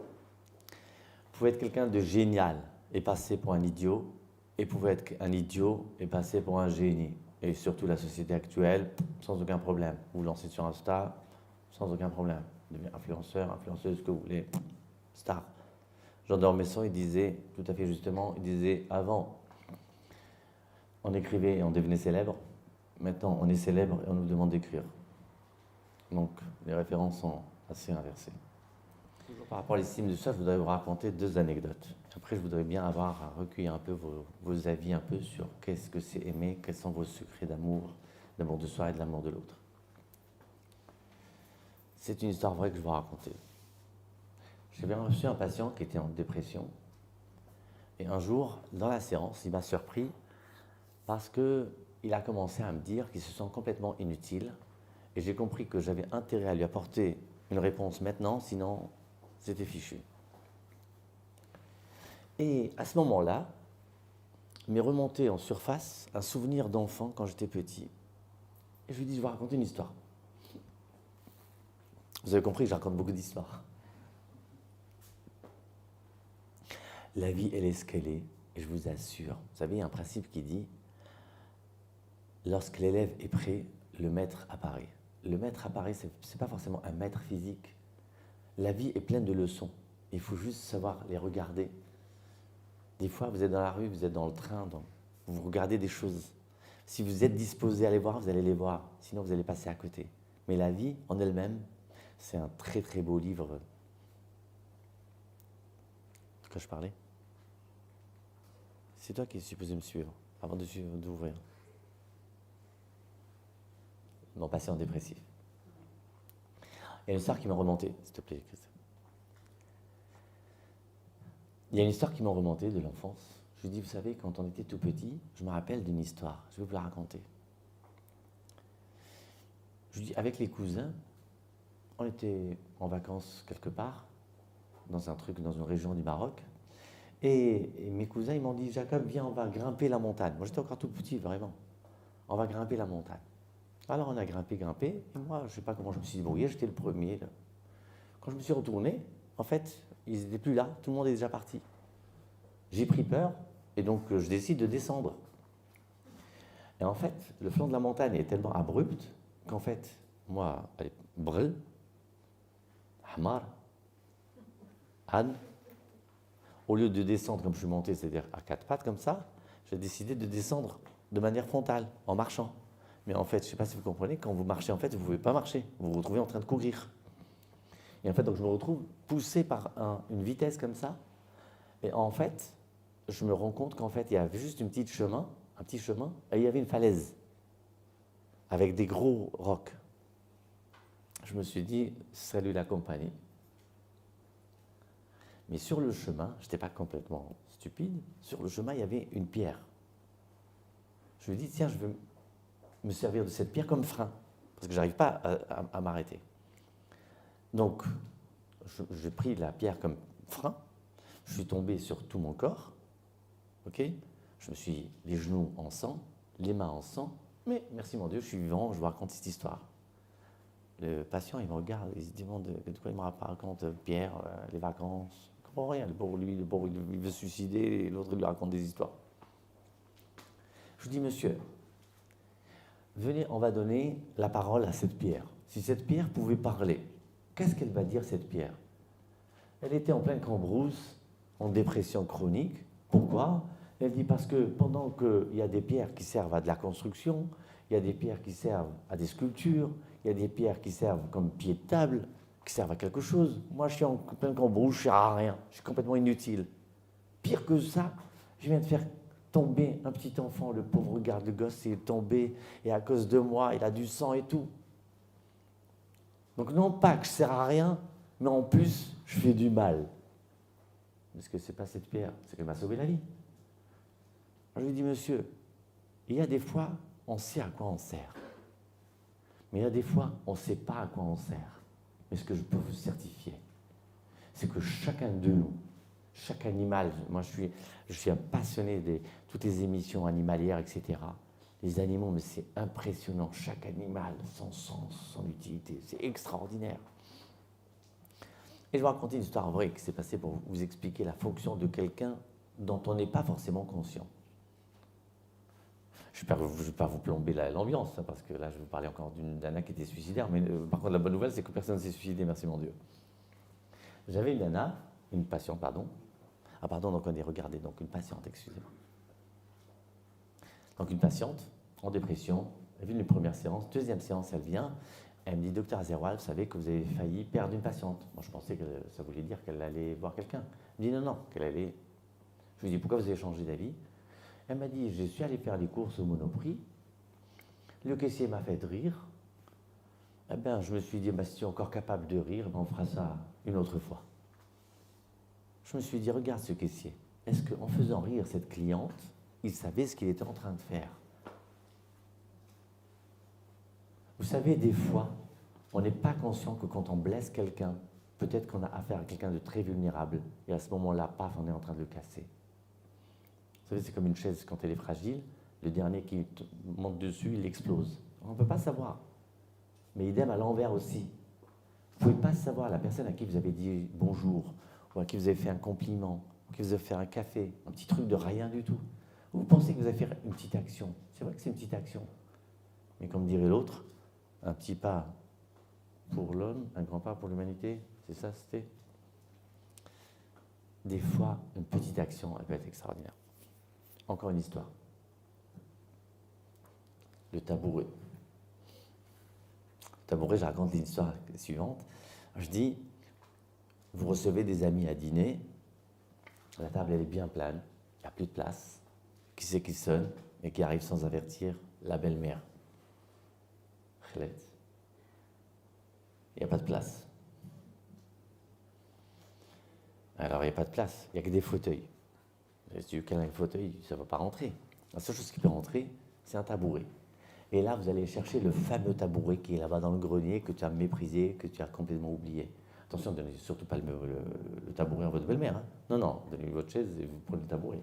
Vous pouvez être quelqu'un de génial et passer pour un idiot, et vous pouvez être un idiot et passer pour un génie. Et surtout la société actuelle, sans aucun problème. Vous vous lancez sur Insta, sans aucun problème. Devenir influenceur, influenceuse, ce que vous voulez. Star. Jean d'Ormesson, il disait, tout à fait justement, il disait, avant, on écrivait et on devenait célèbre. Maintenant, on est célèbre et on nous demande d'écrire. Donc, les références sont assez inversées. Toujours par rapport à l'estime de soi, je voudrais vous raconter 2 anecdotes. Après, je voudrais bien avoir à recueillir un peu vos avis un peu sur qu'est-ce que c'est aimer, quels sont vos secrets d'amour de soi et de l'amour de l'autre. C'est une histoire vraie que je vais vous raconter. J'avais reçu un patient qui était en dépression. Et un jour, dans la séance, il m'a surpris parce qu'il a commencé à me dire qu'il se sent complètement inutile. Et j'ai compris que j'avais intérêt à lui apporter une réponse maintenant, sinon c'était fichu. Et à ce moment-là, m'est remonté en surface un souvenir d'enfant quand j'étais petit. Et je lui dis, je vais raconter une histoire. Vous avez compris que je raconte beaucoup d'histoires. La vie, elle est ce qu'elle est, et je vous assure. Vous savez, il y a un principe qui dit, lorsque l'élève est prêt, le maître apparaît. Le maître apparaît, ce n'est pas forcément un maître physique. La vie est pleine de leçons. Il faut juste savoir les regarder. Des fois, vous êtes dans la rue, vous êtes dans le train, vous regardez des choses. Si vous êtes disposé à les voir, vous allez les voir. Sinon, vous allez passer à côté. Mais la vie, en elle-même, c'est un très très beau livre. De quoi je parlais? C'est toi qui es supposé me suivre, avant d'ouvrir. Mon patient dépressif. Il y a une histoire qui m'a remonté, s'il te plaît, Christophe. Il y a une histoire qui m'a remonté de l'enfance. Je lui dis, vous savez, quand on était tout petit, je me rappelle d'une histoire. Je vais vous la raconter. Je lui dis, avec les cousins, on était en vacances quelque part, dans une région du Maroc. Et mes cousins, ils m'ont dit, Jacob, viens, on va grimper la montagne. Moi, j'étais encore tout petit, vraiment. On va grimper la montagne. Alors, on a grimpé. Et moi, je ne sais pas comment je me suis débrouillé, j'étais le premier. Là. Quand je me suis retourné, en fait, ils n'étaient plus là, tout le monde est déjà parti. J'ai pris peur, et donc je décide de descendre. Et en fait, le flanc de la montagne est tellement abrupt qu'en fait, moi, allez, brel, hamar, Anne, au lieu de descendre comme je suis monté, c'est-à-dire à 4 pattes comme ça, j'ai décidé de descendre de manière frontale, en marchant. Mais en fait, je ne sais pas si vous comprenez, quand vous marchez, en fait, vous ne pouvez pas marcher. Vous vous retrouvez en train de courir. Et en fait, donc, je me retrouve poussé par une vitesse comme ça. Et en fait, je me rends compte qu'en fait, il y avait juste un petit chemin, et il y avait une falaise avec des gros rocs. Je me suis dit, salut la compagnie. Mais sur le chemin, je n'étais pas complètement stupide, sur le chemin, il y avait une pierre. Je me dis, tiens, je veux me servir de cette pierre comme frein, parce que je n'arrive pas à m'arrêter. Donc, j'ai pris la pierre comme frein, je suis tombé sur tout mon corps, ok? Je me suis les genoux en sang, les mains en sang, mais merci mon Dieu, je suis vivant, je vous raconte cette histoire. Le patient, il me regarde, il se demande de quoi il me raconte, Pierre, les vacances, il ne comprend rien, le pauvre, il veut se suicider, et l'autre, il lui raconte des histoires. Je lui dis, monsieur, venez, on va donner la parole à cette pierre. Si cette pierre pouvait parler, qu'est-ce qu'elle va dire, cette pierre? Elle était en pleine cambrousse, en dépression chronique. Pourquoi? Elle dit parce que pendant qu'il y a des pierres qui servent à de la construction, il y a des pierres qui servent à des sculptures, il y a des pierres qui servent comme pied de table, qui servent à quelque chose. Moi, je suis en pleine cambrousse, je ne sers à rien, je suis complètement inutile. Pire que ça, je viens de faire tomber un petit enfant, le pauvre, regarde, le gosse, il est tombé, et à cause de moi, il a du sang et tout. Donc non pas que je ne sers à rien, mais en plus, je fais du mal. Mais ce que c'est pas cette pierre, c'est qu'elle m'a sauvé la vie. Je lui dis, monsieur, il y a des fois, on sait à quoi on sert. Mais il y a des fois, on ne sait pas à quoi on sert. Mais ce que je peux vous certifier, c'est que chacun de nous, chaque animal, moi je suis un passionné de toutes les émissions animalières, etc. Les animaux, mais c'est impressionnant, chaque animal, son sens, son utilité, c'est extraordinaire. Et je vais raconter une histoire vraie qui s'est passée pour vous expliquer la fonction de quelqu'un dont on n'est pas forcément conscient. Je ne vais pas vous plomber l'ambiance, parce que là, je vais vous parler encore d'une nana qui était suicidaire, mais par contre, la bonne nouvelle, c'est que personne ne s'est suicidé, merci mon Dieu. J'avais une patiente, Ah pardon, donc on est regardé, donc une patiente, excusez-moi. Donc une patiente en dépression, elle vient une première séance, deuxième séance, elle vient, elle me dit, docteur Azerwal, vous savez que vous avez failli perdre une patiente. Moi, je pensais que ça voulait dire qu'elle allait voir quelqu'un. Elle me dit, non, qu'elle allait... Je lui dis, pourquoi vous avez changé d'avis? Elle m'a dit, je suis allé faire les courses au Monoprix, le caissier m'a fait rire, eh bien, je me suis dit, si tu es encore capable de rire, on fera ça une autre fois. Je me suis dit, regarde ce caissier, est-ce qu'en faisant rire cette cliente, il savait ce qu'il était en train de faire? Vous savez, des fois, on n'est pas conscient que quand on blesse quelqu'un, peut-être qu'on a affaire à quelqu'un de très vulnérable, et à ce moment-là, paf, on est en train de le casser. Vous savez, c'est comme une chaise, quand elle est fragile, le dernier qui monte dessus, il explose. On ne peut pas savoir. Mais idem à l'envers aussi. Vous ne pouvez pas savoir la personne à qui vous avez dit bonjour, ou à qui vous avez fait un compliment, ou à qui vous avez fait un café, un petit truc de rien du tout. Vous pensez que vous avez fait une petite action. C'est vrai que c'est une petite action. Mais comme dirait l'autre, un petit pas pour l'homme, un grand pas pour l'humanité. C'est ça, c'était? Des fois, une petite action, elle peut être extraordinaire. Encore une histoire. Le tabouret. Le tabouret, je raconte l'histoire suivante. Je dis, vous recevez des amis à dîner, la table elle est bien pleine, il n'y a plus de place. Qui c'est qui sonne et qui arrive sans avertir? La belle-mère. Khaled. Il n'y a pas de place. Alors, il n'y a pas de place, il n'y a que des fauteuils. Si tu veux qu'elle ait un fauteuil, ça ne va pas rentrer. La seule chose qui peut rentrer, c'est un tabouret. Et là, vous allez chercher le fameux tabouret qui est là-bas dans le grenier, que tu as méprisé, que tu as complètement oublié. Attention, ne donnez surtout pas le tabouret à votre belle-mère. Hein. Non, donnez-lui votre chaise et vous prenez le tabouret.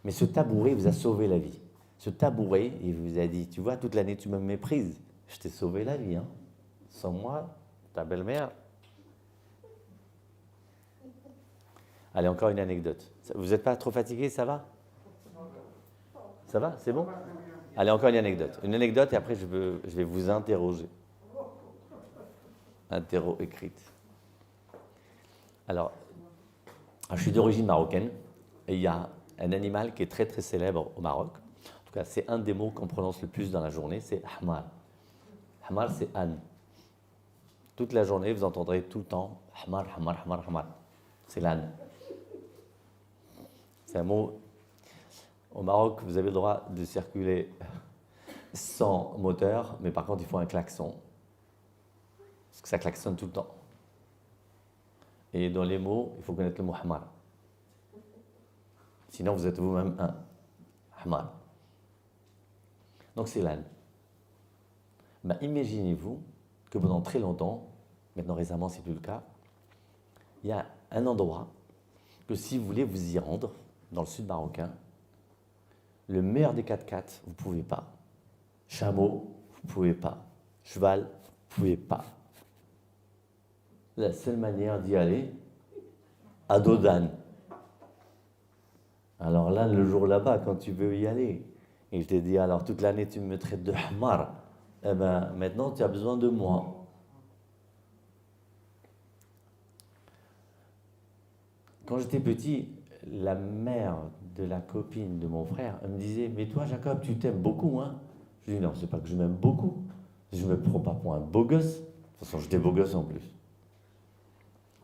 Mais ce tabouret vous a sauvé la vie. Ce tabouret, il vous a dit, tu vois, toute l'année tu me méprises, je t'ai sauvé la vie. Hein. Sans moi, ta belle-mère... Allez, encore une anecdote. Vous n'êtes pas trop fatigué, ça va? Ça va? C'est bon? Allez, encore une anecdote. Une anecdote et après je vais vous interroger. Interro écrite. Alors, je suis d'origine marocaine et il y a un animal qui est très très célèbre au Maroc. En tout cas, c'est un des mots qu'on prononce le plus dans la journée, c'est Ahmar. Ahmar, c'est âne. Toute la journée, vous entendrez tout le temps Ahmar, Ahmar, Ahmar, Ahmar. C'est l'âne. C'est un mot. Au Maroc, vous avez le droit de circuler sans moteur, mais par contre, il faut un klaxon. Parce que ça klaxonne tout le temps. Et dans les mots, il faut connaître le mot Ahmar. Sinon, vous êtes vous-même un Ahmar. Donc, c'est l'âne. Ben, imaginez-vous que pendant très longtemps, maintenant récemment, c'est plus le cas, il y a un endroit que si vous voulez vous y rendre, dans le sud marocain, le meilleur des 4x4, vous ne pouvez pas. Chameau, vous ne pouvez pas. Cheval, vous ne pouvez pas. La seule manière d'y aller, à dos d'âne. Alors là, le jour là-bas, quand tu veux y aller, il te dit, alors toute l'année tu me traites de hamar, eh bien maintenant tu as besoin de moi. Quand j'étais petit, la mère de la copine de mon frère, elle me disait, mais toi Jacob, tu t'aimes beaucoup, hein? Je dis, non, c'est pas que je m'aime beaucoup, je ne me prends pas pour un beau gosse. De toute façon, j'étais beau gosse en plus.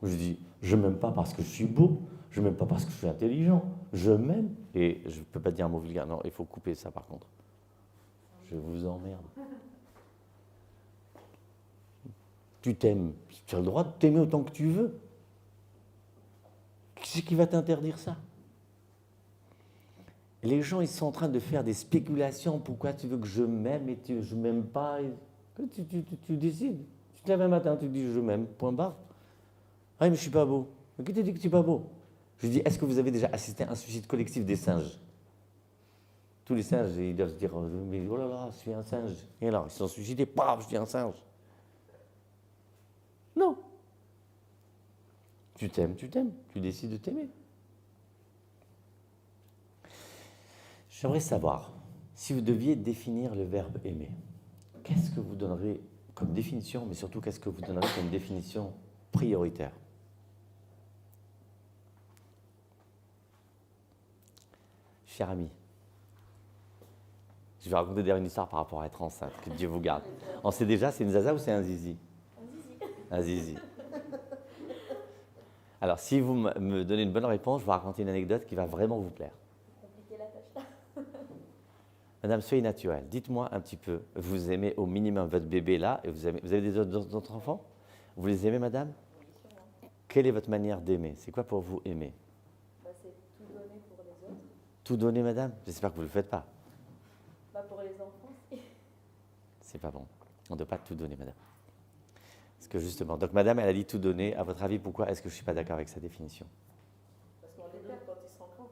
Je dis, je m'aime pas parce que je suis beau, je m'aime pas parce que je suis intelligent, je m'aime, et je ne peux pas dire un mot vulgaire, non, il faut couper ça par contre. Je vous emmerde. Tu t'aimes, tu as le droit de t'aimer autant que tu veux. Qui c'est qui va t'interdire ça? Les gens, ils sont en train de faire des spéculations. Pourquoi tu veux que je m'aime et je ne m'aime pas? Tu décides. Tu te lèves un matin, tu te dis je m'aime, point barre. Ah, mais je ne suis pas beau. Mais qui t'a dit que tu n'es pas beau? Je dis, est-ce que vous avez déjà assisté à un suicide collectif des singes? Tous les singes, ils doivent se dire, mais oh là là, je suis un singe. Et alors, ils se sont suicidés, paf, je suis un singe. Non. Tu t'aimes, tu décides de t'aimer. J'aimerais savoir, si vous deviez définir le verbe aimer, qu'est-ce que vous donneriez comme définition, mais surtout qu'est-ce que vous donneriez comme définition prioritaire? Cher ami, je vais raconter d'ailleurs une histoire par rapport à être enceinte, que Dieu vous garde. On sait déjà, c'est une zaza ou c'est un zizi? Un zizi. Alors, si vous me donnez une bonne réponse, je vais raconter une anecdote qui va vraiment vous plaire. Madame, soyez naturelle. Dites-moi un petit peu, vous aimez au minimum votre bébé là, et vous avez des autres enfants? Vous les aimez, madame? Quelle est votre manière d'aimer? C'est quoi pour vous aimer? C'est tout donner pour les autres. Tout donner, madame? J'espère que vous ne le faites pas. Pour les enfants, C'est pas bon. On ne doit pas tout donner, madame. Parce que justement, donc madame, elle a dit tout donner. À votre avis, pourquoi est-ce que je ne suis pas d'accord avec sa définition? parce qu'on les donne quand ils sont grands.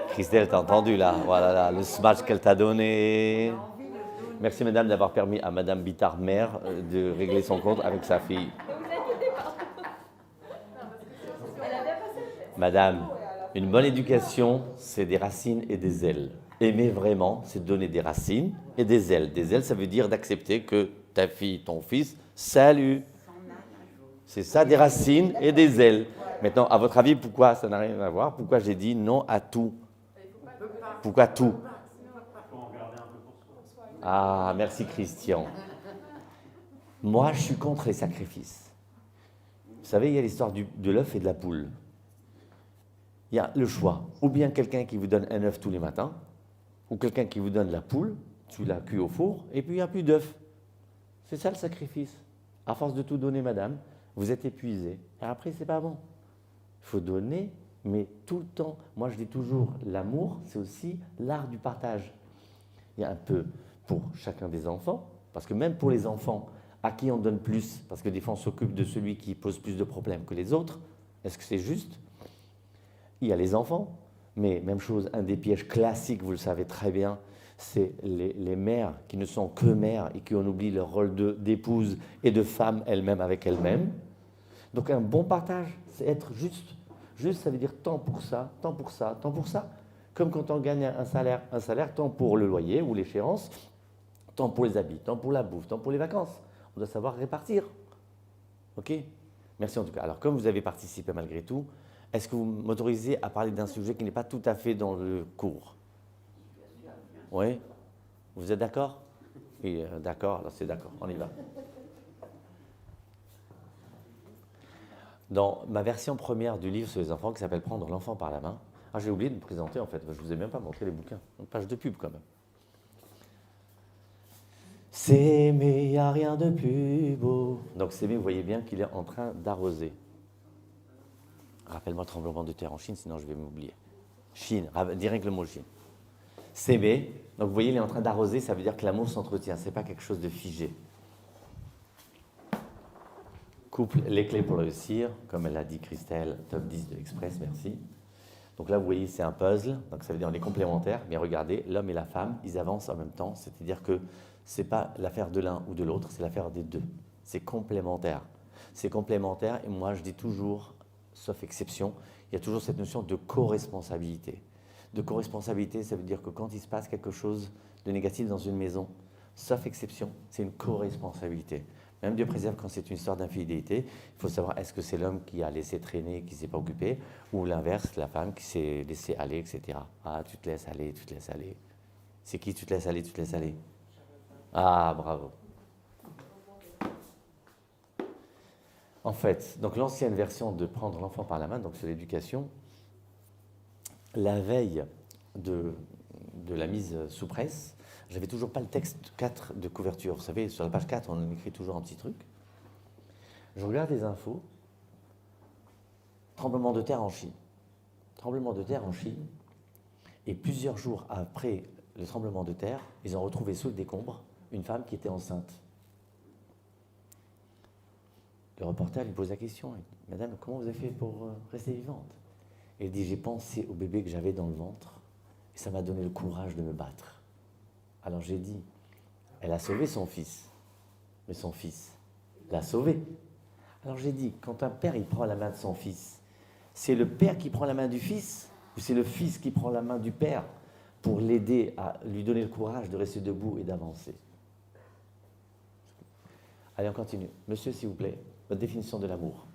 Christelle, t'as entendu là? Voilà, là, le smash qu'elle t'a donné. Merci madame d'avoir permis à madame Bittard mère de régler son compte avec sa fille. Ne vous inquiétez pas. Elle a bien passé le test. Madame, une bonne éducation, c'est des racines et des ailes. Aimer vraiment, c'est donner des racines et des ailes. Des ailes, ça veut dire d'accepter que ta fille, ton fils, salut. C'est ça, des racines et des ailes. Maintenant, à votre avis, pourquoi ça n'a rien à voir? Pourquoi j'ai dit non à tout? Pourquoi tout? Ah, merci Christian. Moi, je suis contre les sacrifices. Vous savez, il y a l'histoire de l'œuf et de la poule. Il y a le choix. Ou bien quelqu'un qui vous donne un œuf tous les matins, ou quelqu'un qui vous donne la poule, tu la cuis au four, et puis il n'y a plus d'œuf. C'est ça le sacrifice. À force de tout donner, madame, vous êtes épuisé. Et après, c'est pas bon. Il faut donner, mais tout le temps. Moi, je dis toujours, l'amour, c'est aussi l'art du partage. Il y a un peu pour chacun des enfants, parce que même pour les enfants, à qui on donne plus, parce que des fois, on s'occupe de celui qui pose plus de problèmes que les autres, est-ce que c'est juste? Il y a les enfants, mais même chose, un des pièges classiques, vous le savez très bien, c'est les mères qui ne sont que mères et qui en oublient leur rôle d'épouse et de femme elle-même avec elle-même. Donc un bon partage, c'est être juste. Juste, ça veut dire tant pour ça, tant pour ça, tant pour ça. Comme quand on gagne un salaire, tant pour le loyer ou l'échéance, tant pour les habits, tant pour la bouffe, tant pour les vacances. On doit savoir répartir. OK? Merci en tout cas. Alors, comme vous avez participé malgré tout, est-ce que vous m'autorisez à parler d'un sujet qui n'est pas tout à fait dans le cours? Oui. Vous êtes d'accord? Oui, d'accord, alors c'est d'accord, on y va. Dans ma version première du livre sur les enfants, qui s'appelle Prendre l'enfant par la main, j'ai oublié de me présenter en fait, je ne vous ai même pas montré les bouquins, une page de pub quand même. S'aimer, il n'y a rien de plus beau. Donc s'aimer, vous voyez bien qu'il est en train d'arroser. Rappelle-moi le tremblement de terre en Chine, sinon je vais m'oublier. Chine, direct le mot Chine. S'aimer, donc vous voyez, il est en train d'arroser, ça veut dire que l'amour s'entretient, ce n'est pas quelque chose de figé. Couple, les clés pour réussir, comme elle l'a dit Christelle, top 10 de l'Express, merci. Donc là, vous voyez, c'est un puzzle, donc ça veut dire on est complémentaires, mais regardez, l'homme et la femme, ils avancent en même temps, c'est-à-dire que ce n'est pas l'affaire de l'un ou de l'autre, c'est l'affaire des deux. C'est complémentaire. C'est complémentaire, et moi je dis toujours, sauf exception, il y a toujours cette notion de co-responsabilité. De co-responsabilité, ça veut dire que quand il se passe quelque chose de négatif dans une maison, sauf exception, c'est une co-responsabilité. Même Dieu préserve quand c'est une histoire d'infidélité, il faut savoir est-ce que c'est l'homme qui a laissé traîner, qui ne s'est pas occupé, ou l'inverse, la femme qui s'est laissée aller, etc. Ah, tu te laisses aller, tu te laisses aller. C'est qui tu te laisses aller, tu te laisses aller? Ah, bravo. En fait, donc l'ancienne version de Prendre l'enfant par la main, donc sur l'éducation, la veille de la mise sous presse, j'avais toujours pas le texte 4 de couverture. Vous savez, sur la page 4, on écrit toujours un petit truc. Je regarde les infos. Tremblement de terre en Chine. Tremblement de terre en Chine. Et plusieurs jours après le tremblement de terre, ils ont retrouvé sous le décombre une femme qui était enceinte. Le reporter lui pose la question. Madame, comment vous avez fait pour rester vivante? Elle dit, j'ai pensé au bébé que j'avais dans le ventre et ça m'a donné le courage de me battre. Alors j'ai dit, elle a sauvé son fils, mais son fils l'a sauvé. Alors j'ai dit, quand un père il prend la main de son fils, c'est le père qui prend la main du fils ou c'est le fils qui prend la main du père pour l'aider à lui donner le courage de rester debout et d'avancer? Allez, on continue. Monsieur, s'il vous plaît, votre définition de l'amour.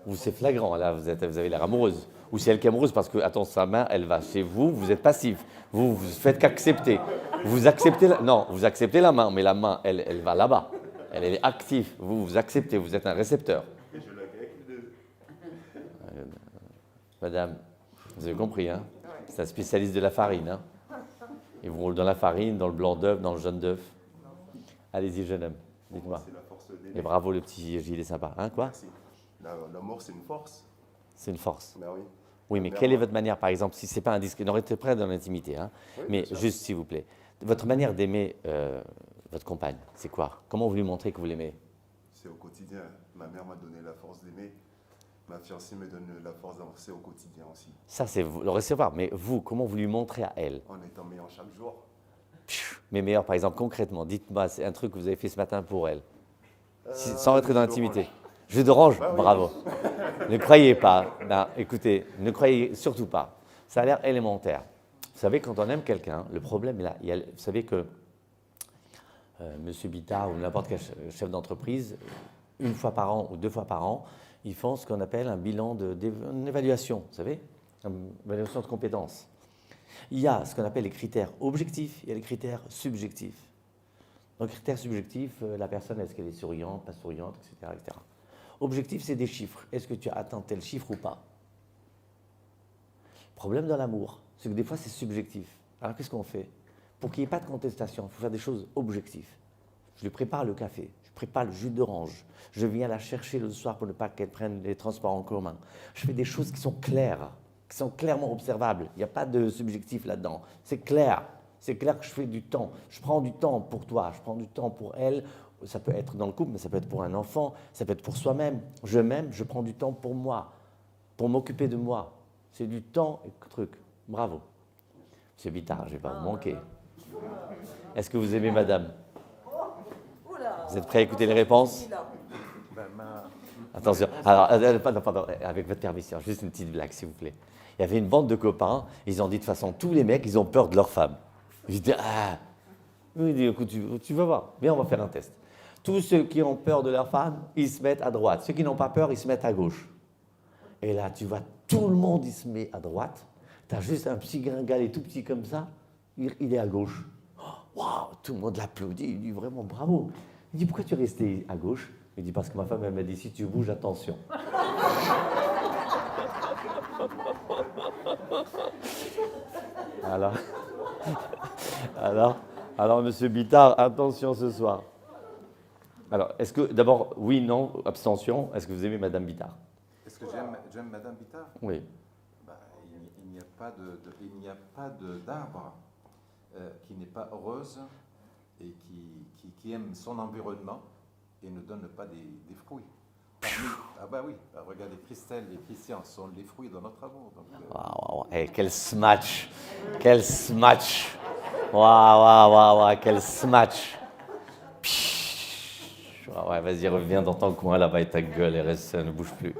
Ou c'est flagrant, là, vous avez l'air amoureuse. Ou c'est elle qui est amoureuse parce que, attends, sa main, elle va chez vous, vous êtes passif. Vous faites qu'accepter. Vous acceptez non, vous acceptez la main, mais la main, elle va là-bas. Elle est active. Vous acceptez, vous êtes un récepteur. Madame, vous avez compris, hein? C'est un spécialiste de la farine, hein? Il vous roule dans la farine, dans le blanc d'œuf, dans le jaune d'œuf. Allez-y, jeune homme, dites-moi. C'est la force d'aimer. Et bravo, le petit gilet sympa. Hein, quoi? Merci. L'amour, c'est une force. C'est une force. Ben oui. Oui, mais quelle est votre manière, par exemple, si ce n'est pas indiscret, on restez près dans l'intimité, hein, Oui, mais bien sûr. juste s'il vous plaît, votre manière d'aimer votre compagne, c'est quoi? Comment vous lui montrez que vous l'aimez? C'est au quotidien. Ma mère m'a donné la force d'aimer. Ma fiancée me donne la force d'avancer au quotidien aussi. Ça, c'est le recevoir, mais vous, comment vous lui montrez à elle? En étant meilleur chaque jour. Mais meilleur, par exemple, concrètement, dites-moi, c'est un truc que vous avez fait ce matin pour elle, sans rentrer dans l'intimité. Jus d'orange, Ouais, oui. bravo. Ne croyez pas, non, écoutez, ne croyez surtout pas. Ça a l'air élémentaire. Vous savez, quand on aime quelqu'un, le problème est là. Vous savez que M. Bittard ou n'importe quel chef d'entreprise, une fois par an ou 2 fois par an, ils font ce qu'on appelle un bilan une évaluation, vous savez, une évaluation de compétences. Il y a ce qu'on appelle les critères objectifs, il y a les critères subjectifs. Donc, critères subjectifs, la personne, est-ce qu'elle est souriante, pas souriante, etc., etc. Objectif, c'est des chiffres. Est-ce que tu as atteint tel chiffre ou pas? Le problème dans l'amour, c'est que des fois, c'est subjectif. Alors, qu'est-ce qu'on fait? Pour qu'il n'y ait pas de contestation, il faut faire des choses objectives. Je lui prépare le café, je prépare le jus d'orange, je viens la chercher le soir pour ne pas qu'elle prenne les transports en commun. Je fais des choses qui sont claires, qui sont clairement observables. Il n'y a pas de subjectif là-dedans. C'est clair. C'est clair que je fais du temps. Je prends du temps pour toi, je prends du temps pour elle. Ça peut être dans le couple, mais ça peut être pour un enfant, ça peut être pour soi-même. Je m'aime, je prends du temps pour moi, pour m'occuper de moi. C'est du temps et truc. Bravo. Monsieur Bittard, je ne vais pas vous manquer. Est-ce que vous aimez madame? Vous êtes prêts à écouter les réponses? Attention. Alors, pardon, avec votre permission, juste une petite blague, s'il vous plaît. Il y avait une bande de copains, ils ont dit de toute façon, tous les mecs, ils ont peur de leur femme. Je dis, ah, oui, écoute, tu vas voir, viens, on va faire un test. Tous ceux qui ont peur de leur femme, ils se mettent à droite. Ceux qui n'ont pas peur, ils se mettent à gauche. Et là, tu vois, tout le monde, il se met à droite. Tu as juste un petit gringalet tout petit comme ça. Il est à gauche. Oh, waouh, tout le monde l'applaudit, il dit vraiment bravo. Il dit pourquoi tu es resté à gauche? Il dit parce que ma femme elle m'a dit si tu bouges, attention. Alors, Monsieur Bittard, attention ce soir. Alors, est-ce que, d'abord, oui, non, abstention, est-ce que vous aimez Madame Bittard? Est-ce que j'aime Madame Bittard? Oui. Bah, il n'y a pas d'arbre qui n'est pas heureuse et qui aime son environnement et ne donne pas des fruits. Ah bah oui, bah regardez, Christelle et Christian sont les fruits de notre amour. Donc, Waouh, hey, quel smash! Quel smash! Waouh, quel smash! Ouais, vas-y, reviens dans ton coin là-bas et ta gueule et reste, ne bouge plus.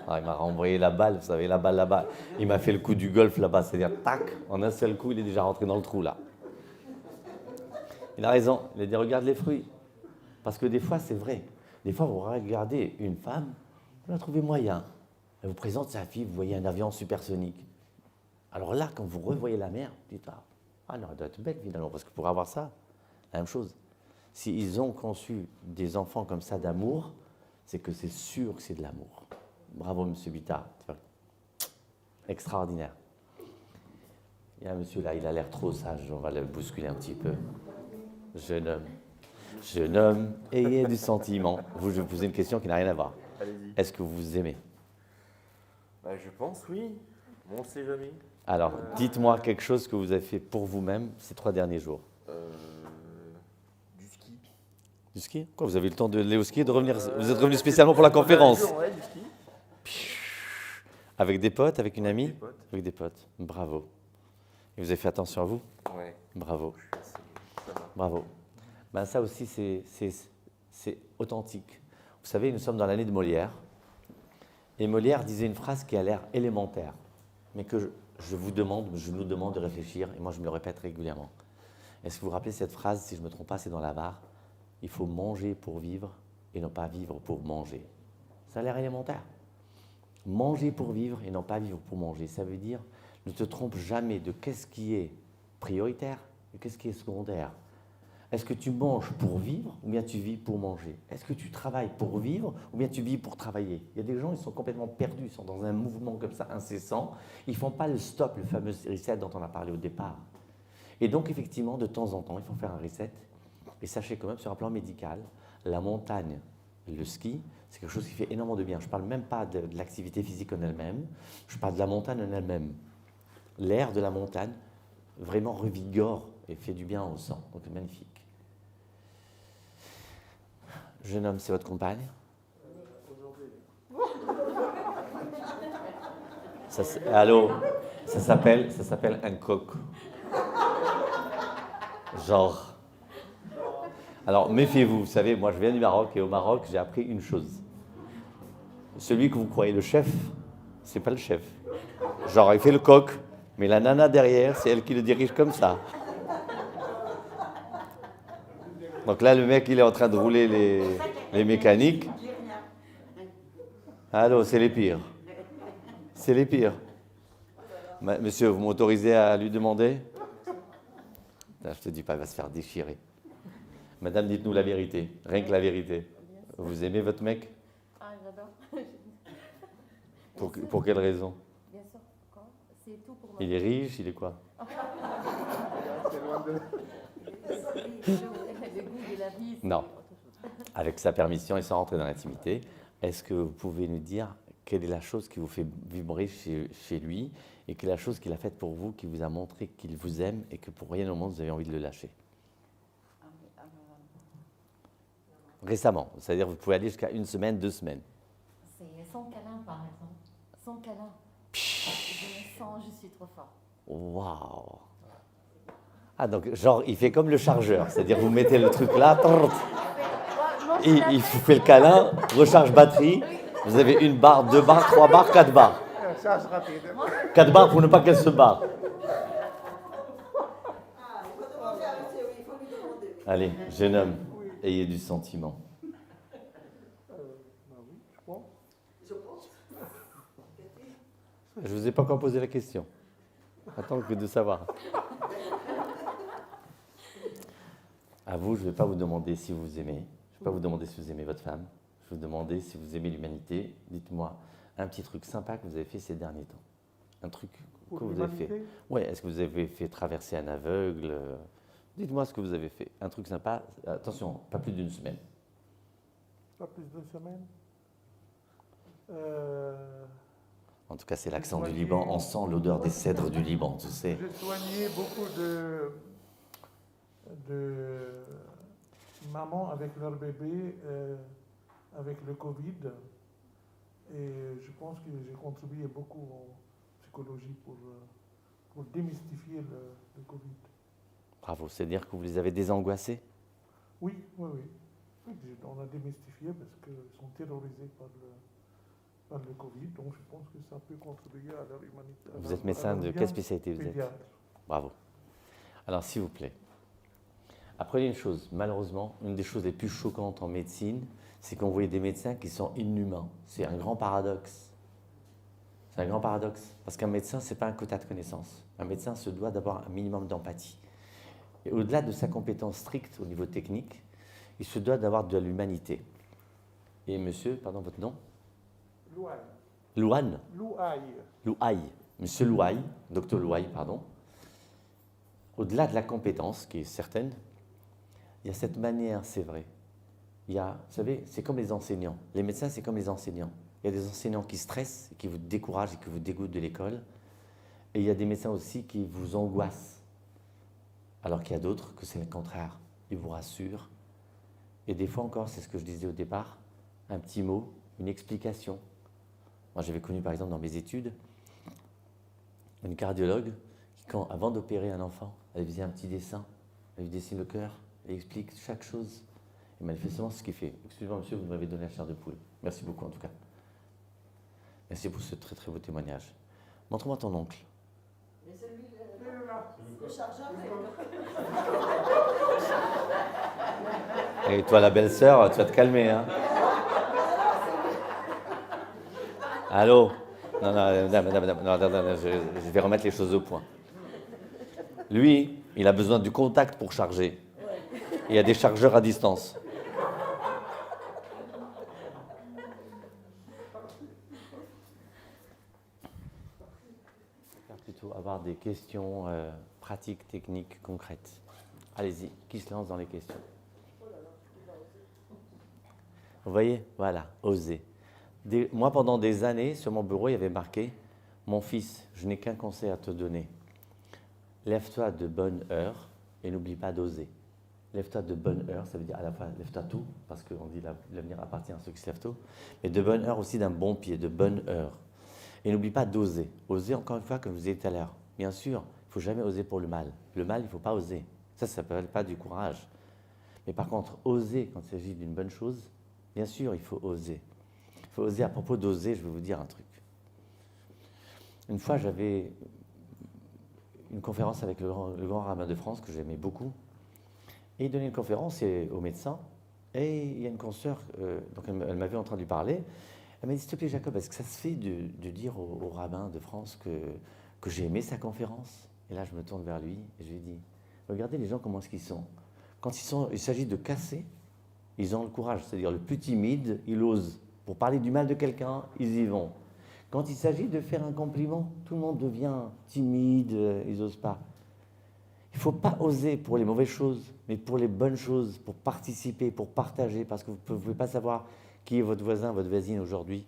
Ah, il m'a renvoyé la balle, vous savez, la balle là-bas. Il m'a fait le coup du golf là-bas, c'est-à-dire, tac, en un seul coup, il est déjà rentré dans le trou là. Il a raison, il a dit, regarde les fruits. Parce que des fois, c'est vrai. Des fois, vous regardez une femme, vous la trouvez moyen. Elle vous présente sa fille, vous voyez un avion supersonique. Alors là, quand vous revoyez la mer, vous dites, ah non, elle doit être belle finalement, parce que pour avoir ça, la même chose. S'ils ont conçu des enfants comme ça d'amour, c'est que c'est sûr que c'est de l'amour. Bravo, Monsieur Bittard. Extraordinaire. Il y a un monsieur là, il a l'air trop sage, on va le bousculer un petit peu. Jeune homme, ayez du sentiment. Je vais vous poser une question qui n'a rien à voir. Allez-y. Est-ce que vous vous aimez? Bah, je pense, oui. Bon, on ne sait jamais. Alors, dites-moi quelque chose que vous avez fait pour vous-même ces 3 derniers jours. Du ski. Du ski? Quoi, vous avez eu le temps d'aller au ski et de revenir? Vous êtes revenu spécialement pour la conférence? Ouais, du ski. Avec des potes, avec une amie? Des potes. Avec des potes. Bravo. Et vous avez fait attention à vous? Ouais. Bravo. Ça va. Bravo. Ben, ça aussi, c'est authentique. Vous savez, nous sommes dans l'année de Molière. Et Molière disait une phrase qui a l'air élémentaire, mais que je nous demande de réfléchir, et moi je me le répète régulièrement. Est-ce que vous vous rappelez cette phrase, si je ne me trompe pas, c'est dans l'Avare? Il faut manger pour vivre et non pas vivre pour manger. Ça a l'air élémentaire. Manger pour vivre et non pas vivre pour manger. Ça veut dire, ne te trompe jamais de qu'est-ce qui est prioritaire et qu'est-ce qui est secondaire. Est-ce que tu manges pour vivre ou bien tu vis pour manger? Est-ce que tu travailles pour vivre ou bien tu vis pour travailler? Il y a des gens, ils sont complètement perdus, ils sont dans un mouvement comme ça incessant. Ils ne font pas le stop, le fameux reset dont on a parlé au départ. Et donc, effectivement, de temps en temps, il faut faire un reset. Et sachez quand même, sur un plan médical, la montagne, le ski, c'est quelque chose qui fait énormément de bien. Je ne parle même pas de l'activité physique en elle-même, je parle de la montagne en elle-même. L'air de la montagne vraiment revigore et fait du bien au sang. Donc, c'est magnifique. Jeune homme, c'est votre compagne? Allô? Ça s'appelle un coq. Genre. Alors, méfiez-vous. Vous savez, moi, je viens du Maroc et au Maroc, j'ai appris une chose. Celui que vous croyez le chef, c'est pas le chef. Genre, il fait le coq, mais la nana derrière, c'est elle qui le dirige comme ça. Donc là, le mec, il est en train de rouler les mécaniques. Allô, c'est les pires. C'est les pires. Monsieur, vous m'autorisez à lui demander? Non, je te dis pas, il va se faire déchirer. Madame, dites-nous la vérité, rien que la vérité. Vous aimez votre mec? Ah, j'adore. Pour quelle raison? Bien sûr, quand c'est tout pour moi. Il est riche, il est quoi? C'est loin de... Le goût de la vie, c'est Non. autre chose. Avec sa permission et sans rentrer dans l'intimité, est-ce que vous pouvez nous dire quelle est la chose qui vous fait vibrer chez lui et quelle est la chose qu'il a faite pour vous, qui vous a montré qu'il vous aime et que pour rien au monde vous avez envie de le lâcher? Récemment, c'est-à-dire vous pouvez aller jusqu'à 1 semaine, 2 semaines. C'est son câlin, par exemple. Son câlin. Je me sens, je suis trop fort. Waouh! Ah, donc, genre, il fait comme le chargeur, c'est-à-dire vous mettez le truc là, il vous fait le câlin, recharge batterie, vous avez 1 barre, 2 barres, 3 barres, 4 barres. Charge rapide. 4 barres pour ne pas qu'elle se barre. Allez, jeune homme, ayez du sentiment. Bah oui, je crois. Je ne vous ai pas encore posé la question. Attends que de savoir. À vous, je ne vais pas vous demander si vous aimez. Je ne vais pas vous demander si vous aimez votre femme. Je vais vous demander si vous aimez l'humanité. Dites-moi un petit truc sympa que vous avez fait ces derniers temps. Un truc Pour que vous avez fait. l'humanité, Ouais, est-ce que vous avez fait traverser un aveugle? Dites-moi ce que vous avez fait. Un truc sympa. Attention, pas plus d'une semaine. pas plus d'une semaine. En tout cas, c'est l'accent du soigné- Liban. On sent l'odeur des cèdres du Liban, tu sais. J'ai soigné beaucoup de mamans avec leur bébé avec le Covid. Et je pense que j'ai contribué beaucoup en psychologie pour démystifier le Covid. Bravo, c'est-à-dire que vous les avez désangoissés? Oui, oui, oui. Oui, on a démystifié parce qu'ils sont terrorisés par le Covid. Donc je pense que ça peut contribuer à leur humanité. Vous êtes médecin de quelle spécialité vous êtes? Pédiatre. Bravo. Alors, s'il vous plaît, apprenez une chose. Malheureusement, une des choses les plus choquantes en médecine, c'est qu'on voit des médecins qui sont inhumains. C'est un grand paradoxe. C'est un grand paradoxe. Parce qu'un médecin, ce n'est pas un quota de connaissances. Un médecin se doit d'avoir un minimum d'empathie. Et au-delà de sa compétence stricte au niveau technique, il se doit d'avoir de l'humanité. Et monsieur, pardon, votre nom? Louaï. Louane? Louaï. Louaï. Monsieur Louaï, docteur Louaï, pardon. Au-delà de la compétence, qui est certaine, il y a cette manière, c'est vrai. Il y a, vous savez, c'est comme les enseignants. Les médecins, c'est comme les enseignants. Il y a des enseignants qui stressent, qui vous découragent et qui vous dégoûtent de l'école. Et il y a des médecins aussi qui vous angoissent. Alors qu'il y a d'autres que c'est le contraire. Ils vous rassurent. Et des fois encore, c'est ce que je disais au départ, un petit mot, une explication. Moi, j'avais connu, par exemple, dans mes études, une cardiologue qui, avant d'opérer un enfant, elle faisait un petit dessin. Elle lui dessine le cœur, elle explique chaque chose. Et manifestement, c'est ce qu'il fait. Excusez-moi, monsieur, vous m'avez donné la chair de poule. Merci beaucoup, en tout cas. Merci pour ce très, très beau témoignage. Montre-moi ton oncle. Mais c'est lui le chargeur. Et toi, la belle-sœur, tu vas te calmer, hein? Allô? Non, je vais remettre les choses au point. Lui, il a besoin du contact pour charger. Il y a des chargeurs à distance. Je vais plutôt avoir des questions pratiques, techniques, concrètes. Allez-y, qui se lance dans les questions? Vous voyez? Voilà, oser. Moi, pendant des années, sur mon bureau, il y avait marqué « Mon fils, je n'ai qu'un conseil à te donner. Lève-toi de bonne heure et n'oublie pas d'oser. » Lève-toi de bonne heure, ça veut dire à la fois lève-toi tôt, parce qu'on dit l'avenir appartient à ceux qui se lèvent tôt, mais de bonne heure aussi d'un bon pied, de bonne heure. Et n'oublie pas d'oser. Oser, encore une fois, comme je vous disais tout à l'heure. Bien sûr, il ne faut jamais oser pour le mal. Le mal, il ne faut pas oser. Ça ne s'appelle pas du courage. Mais par contre, oser quand il s'agit d'une bonne chose, bien sûr, il faut oser. Il faut oser. À propos d'oser, je vais vous dire un truc. Une fois, j'avais une conférence avec le grand rabbin de France, que j'aimais beaucoup. Et il donnait une conférence aux médecins. Et il y a une consoeur, donc elle m'avait entendu parler. Elle m'a dit, s'il te plaît, Jacob, est-ce que ça se fait de dire au rabbin de France que j'ai aimé sa conférence? Et là, je me tourne vers lui et je lui dis, regardez les gens comment est-ce qu'ils sont. Quand il s'agit de casser, ils ont le courage. C'est-à-dire le plus timide, il ose. Pour parler du mal de quelqu'un, ils y vont. Quand il s'agit de faire un compliment, tout le monde devient timide, ils n'osent pas. Il ne faut pas oser pour les mauvaises choses, mais pour les bonnes choses, pour participer, pour partager, parce que vous ne pouvez pas savoir qui est votre voisin, votre voisine aujourd'hui.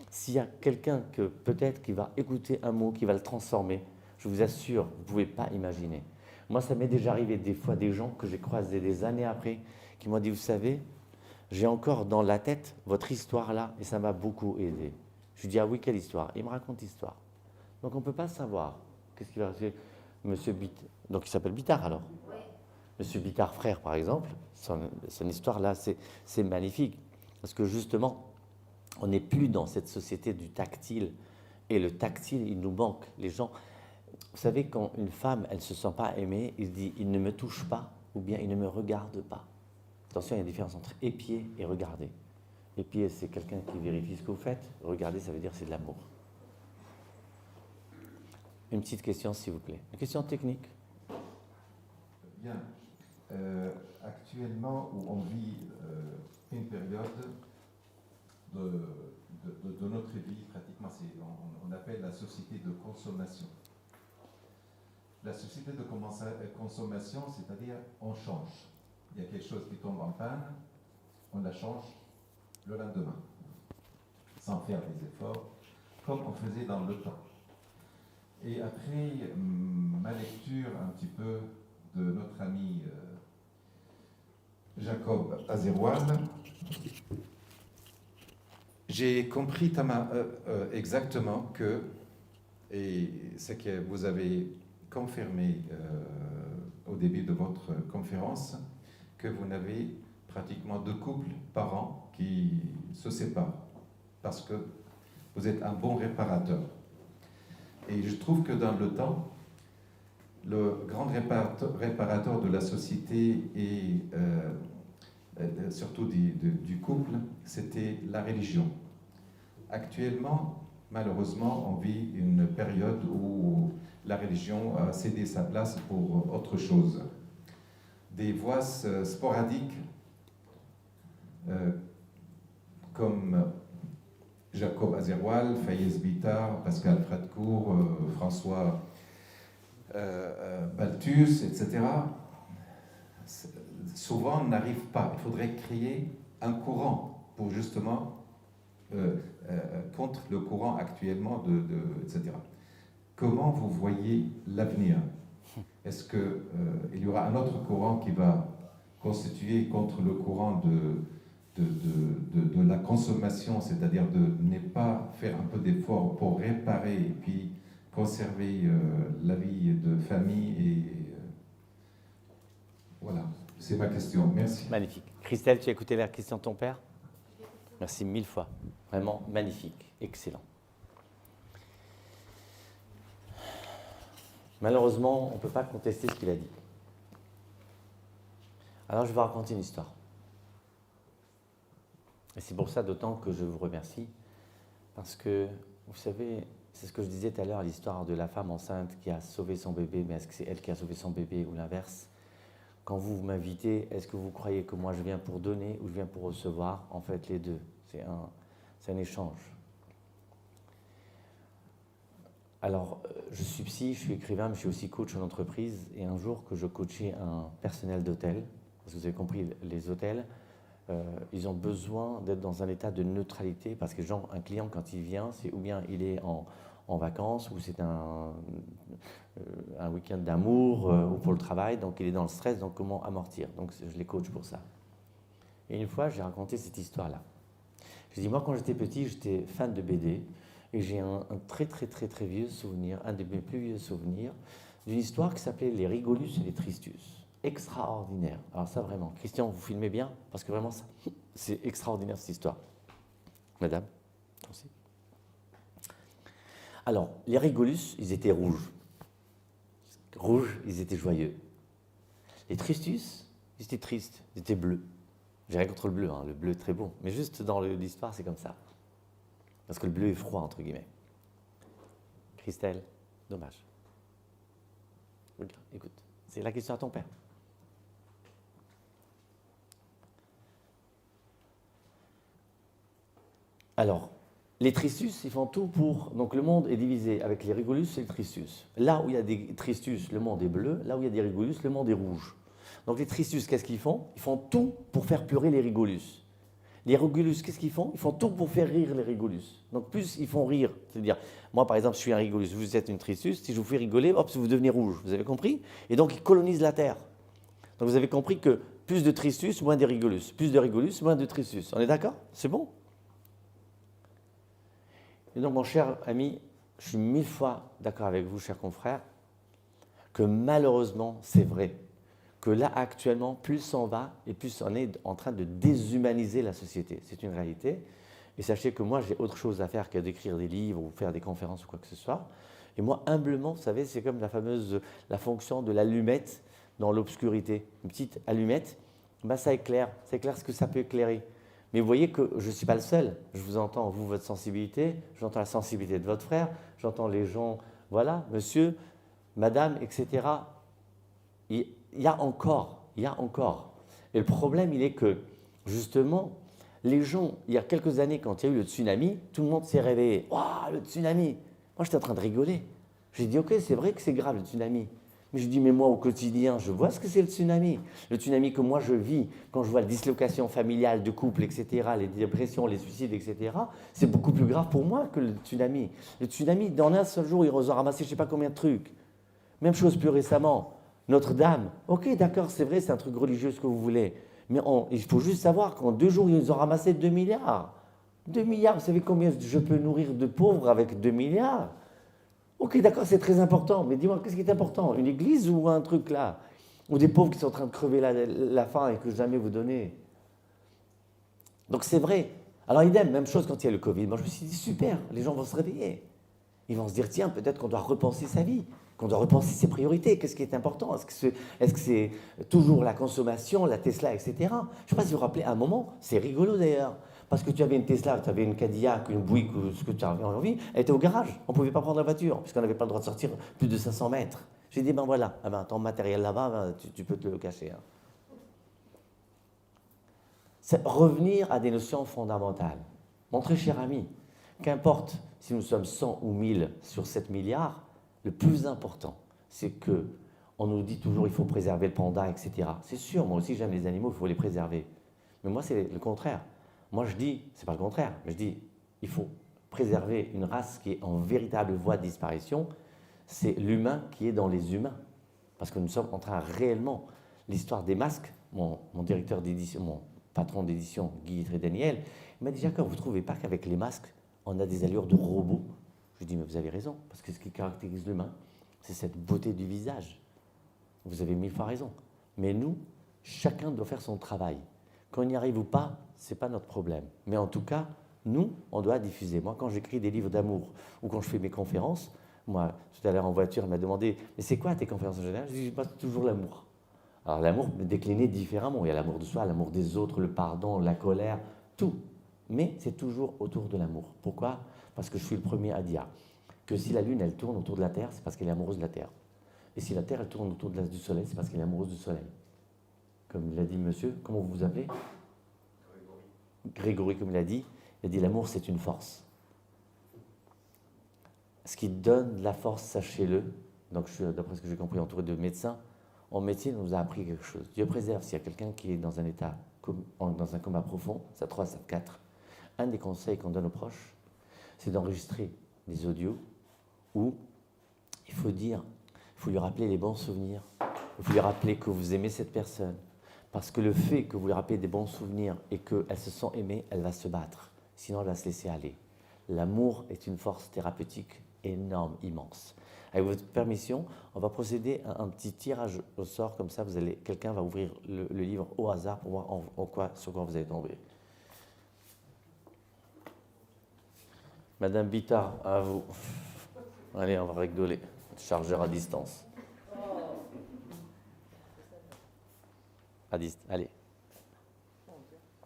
S'il y a quelqu'un que peut-être qui va écouter un mot, qui va le transformer, je vous assure, vous ne pouvez pas imaginer. Moi, ça m'est déjà arrivé des fois, des gens que j'ai croisés des années après, qui m'ont dit, vous savez, j'ai encore dans la tête votre histoire là, et ça m'a beaucoup aidé. Je lui dis, ah oui, quelle histoire? Il me raconte l'histoire. Donc on ne peut pas savoir. Qu'est-ce qu'il va faire? Monsieur Bittard, donc il s'appelle Bittard alors? Oui. Monsieur Bittard frère, par exemple, son histoire là, c'est magnifique. Parce que justement, on n'est plus dans cette société du tactile. Et le tactile, il nous manque. Les gens, vous savez, quand une femme, elle ne se sent pas aimée, il dit, il ne me touche pas, ou bien il ne me regarde pas. Attention, il y a une différence entre épier et regarder. Épier, c'est quelqu'un qui vérifie ce que vous faites. Regarder, ça veut dire c'est de l'amour. Une petite question, s'il vous plaît. Une question technique. Bien. Actuellement, où on vit une période de notre vie, pratiquement, on appelle la société de consommation. La société de consommation, c'est-à-dire on change. Il y a quelque chose qui tombe en panne, on la change le lendemain, sans faire des efforts, comme on faisait dans le temps. Et après ma lecture un petit peu de notre ami Jacob Azerwal, j'ai compris exactement que, et ce que vous avez confirmé au début de votre conférence, que vous n'avez pratiquement 2 couples par an qui se séparent, parce que vous êtes un bon réparateur. Et je trouve que dans le temps, le grand réparateur de la société et surtout du couple, c'était la religion. Actuellement, malheureusement, on vit une période où la religion a cédé sa place pour autre chose. Des voix sporadiques, comme Jacob Azerwal, Fayez Bitar, Pascal Fradcourt, François Balthus, etc., souvent n'arrivent pas. Il faudrait créer un courant pour justement contre le courant actuellement, etc. Comment vous voyez l'avenir? Est-ce qu'il y aura un autre courant qui va constituer contre le courant de la consommation, c'est-à-dire de ne pas faire un peu d'effort pour réparer et puis conserver la vie de famille voilà, c'est ma question. Merci. Magnifique. Christelle, tu as écouté la question de ton père? Merci 1000 fois. Vraiment magnifique. Excellent. Malheureusement, on ne peut pas contester ce qu'il a dit. Alors, je vais raconter une histoire. Et c'est pour ça d'autant que je vous remercie, parce que, vous savez, c'est ce que je disais tout à l'heure, l'histoire de la femme enceinte qui a sauvé son bébé, mais est-ce que c'est elle qui a sauvé son bébé ou l'inverse? Quand vous m'invitez, est-ce que vous croyez que moi je viens pour donner ou je viens pour recevoir? En fait, les deux. C'est un échange. Alors, je suis psy, je suis écrivain, mais je suis aussi coach en entreprise. Et un jour que je coachais un personnel d'hôtel, parce que vous avez compris, les hôtels, ils ont besoin d'être dans un état de neutralité, parce que un client, quand il vient, c'est ou bien il est en vacances, ou c'est un week-end d'amour, ou pour le travail, donc il est dans le stress, donc comment amortir? Donc je les coach pour ça. Et une fois, j'ai raconté cette histoire-là. Je dis, moi, quand j'étais petit, j'étais fan de BD, et j'ai un très, très, très, très vieux souvenir, un de mes plus vieux souvenirs, d'une histoire qui s'appelait Les Rigolus et les Tristus. Extraordinaire. Alors ça, vraiment. Christian, vous filmez bien? Parce que vraiment, c'est extraordinaire, cette histoire. Madame, aussi. Alors, les Rigolus, ils étaient rouges. Rouges, ils étaient joyeux. Les Tristus, ils étaient tristes, ils étaient bleus. J'ai rien contre le bleu, hein. Le bleu est très beau. Mais juste dans l'histoire, c'est comme ça. Parce que le bleu est froid, entre guillemets. Christelle, dommage. Regarde, écoute, c'est la question à ton père. Alors, les Tristus, ils font tout pour... Donc le monde est divisé avec les Rigolus et les Tristus. Là où il y a des Tristus, le monde est bleu. Là où il y a des Rigolus, le monde est rouge. Donc les Tristus, qu'est-ce qu'ils font? Ils font tout pour faire pleurer les Rigolus. Les Rigolus, qu'est-ce qu'ils font? Ils font tout pour faire rire les Rigolus. Donc plus ils font rire, c'est-à-dire, moi par exemple, je suis un Rigolus, vous êtes une Tristus, si je vous fais rigoler, hop, vous devenez rouge. Vous avez compris? Et donc ils colonisent la Terre. Donc vous avez compris que plus de Tristus, moins de Rigolus. Plus de Rigolus, moins de Tristus. On est d'accord? C'est bon? Et donc, mon cher ami, je suis 1000 fois d'accord avec vous, cher confrère, que malheureusement, c'est vrai, que là, actuellement, plus on va et plus on est en train de déshumaniser la société. C'est une réalité. Et sachez que moi, j'ai autre chose à faire que d'écrire des livres ou faire des conférences ou quoi que ce soit. Et moi, humblement, vous savez, c'est comme la fonction de l'allumette dans l'obscurité. Une petite allumette, ben, ça éclaire ce que ça peut éclairer. Mais vous voyez que je ne suis pas le seul. Je vous entends, vous, votre sensibilité, j'entends la sensibilité de votre frère, j'entends les gens, voilà, monsieur, madame, etc. Il y a encore. Et le problème, il est que, justement, les gens, il y a quelques années, quand il y a eu le tsunami, tout le monde s'est réveillé. Waouh, le tsunami! Moi, j'étais en train de rigoler. J'ai dit, ok, c'est vrai que c'est grave, le tsunami. Mais je dis, mais moi, au quotidien, je vois ce que c'est le tsunami. Le tsunami que moi, je vis, quand je vois la dislocation familiale de couple, etc., les dépressions, les suicides, etc., c'est beaucoup plus grave pour moi que le tsunami. Le tsunami, dans un seul jour, ils ont ramassé je ne sais pas combien de trucs. Même chose plus récemment. Notre-Dame, ok, d'accord, c'est vrai, c'est un truc religieux, ce que vous voulez. Mais il faut juste savoir qu'en 2 jours, ils ont ramassé 2 milliards. 2 milliards, vous savez combien je peux nourrir de pauvres avec 2 milliards? Ok, d'accord, c'est très important, mais dis-moi, qu'est-ce qui est important? Une église ou un truc là? Ou des pauvres qui sont en train de crever la faim et que jamais vous donnez? Donc c'est vrai. Alors idem, même chose quand il y a le Covid. Moi je me suis dit, super, les gens vont se réveiller. Ils vont se dire, tiens, peut-être qu'on doit repenser sa vie, qu'on doit repenser ses priorités. Qu'est-ce qui est important? Est-ce que c'est toujours la consommation, la Tesla, etc. Je ne sais pas si vous vous rappelez, à un moment, c'est rigolo d'ailleurs, parce que tu avais une Tesla, tu avais une Cadillac, une Buick, ou ce que tu avais envie, elle était au garage. On ne pouvait pas prendre la voiture, puisqu'on n'avait pas le droit de sortir plus de 500 mètres. J'ai dit, ben voilà, ton matériel là-bas, tu peux te le cacher. Hein. C'est revenir à des notions fondamentales. Mon très cher ami, qu'importe si nous sommes 100 ou 1000 sur 7 milliards, le plus important, c'est que on nous dit toujours il faut préserver le panda, etc. C'est sûr, moi aussi j'aime les animaux, il faut les préserver. Mais moi c'est le contraire. Moi je dis, c'est pas le contraire, mais je dis il faut préserver une race qui est en véritable voie de disparition, c'est l'humain qui est dans les humains. Parce que nous sommes en train réellement, l'histoire des masques, mon directeur d'édition, mon patron d'édition, Guy Trédaniel, il m'a dit Jacob, vous ne trouvez pas qu'avec les masques, on a des allures de robots? Je lui dis, mais vous avez raison, parce que ce qui caractérise l'humain, c'est cette beauté du visage. Vous avez 1000 fois raison. Mais nous, chacun doit faire son travail. Quand on n'y arrive ou pas, ce n'est pas notre problème. Mais en tout cas, nous, on doit diffuser. Moi, quand j'écris des livres d'amour ou quand je fais mes conférences, moi, tout à l'heure en voiture, il m'a demandé, mais c'est quoi tes conférences en général? Je dis, je passe toujours l'amour. Alors l'amour décliné différemment. Il y a l'amour de soi, l'amour des autres, le pardon, la colère, tout. Mais c'est toujours autour de l'amour. Pourquoi? Parce que je suis le premier à dire que si la Lune, elle tourne autour de la Terre, c'est parce qu'elle est amoureuse de la Terre. Et si la Terre, elle tourne autour du Soleil, c'est parce qu'elle est amoureuse du Soleil. Comme l'a dit monsieur, comment vous vous appelez? Grégory, comme il a dit l'amour, c'est une force. Ce qui donne la force, sachez-le, donc je suis, d'après ce que j'ai compris, entouré de médecins, en médecine, on nous a appris quelque chose. Dieu préserve, s'il y a quelqu'un qui est dans un état, dans un coma profond, ça 3, ça 4, un des conseils qu'on donne aux proches, c'est d'enregistrer des audios où il faut lui rappeler les bons souvenirs, il faut lui rappeler que vous aimez cette personne, parce que le fait que vous lui rappelez des bons souvenirs et qu'elle se sent aimée, elle va se battre, sinon elle va se laisser aller. L'amour est une force thérapeutique énorme, immense. Avec votre permission, on va procéder à un petit tirage au sort, comme ça, quelqu'un va ouvrir le livre au hasard pour voir sur quoi vous allez tomber. Madame Bittard, à vous. Allez, on va rigoler. Chargeur à distance. Allez.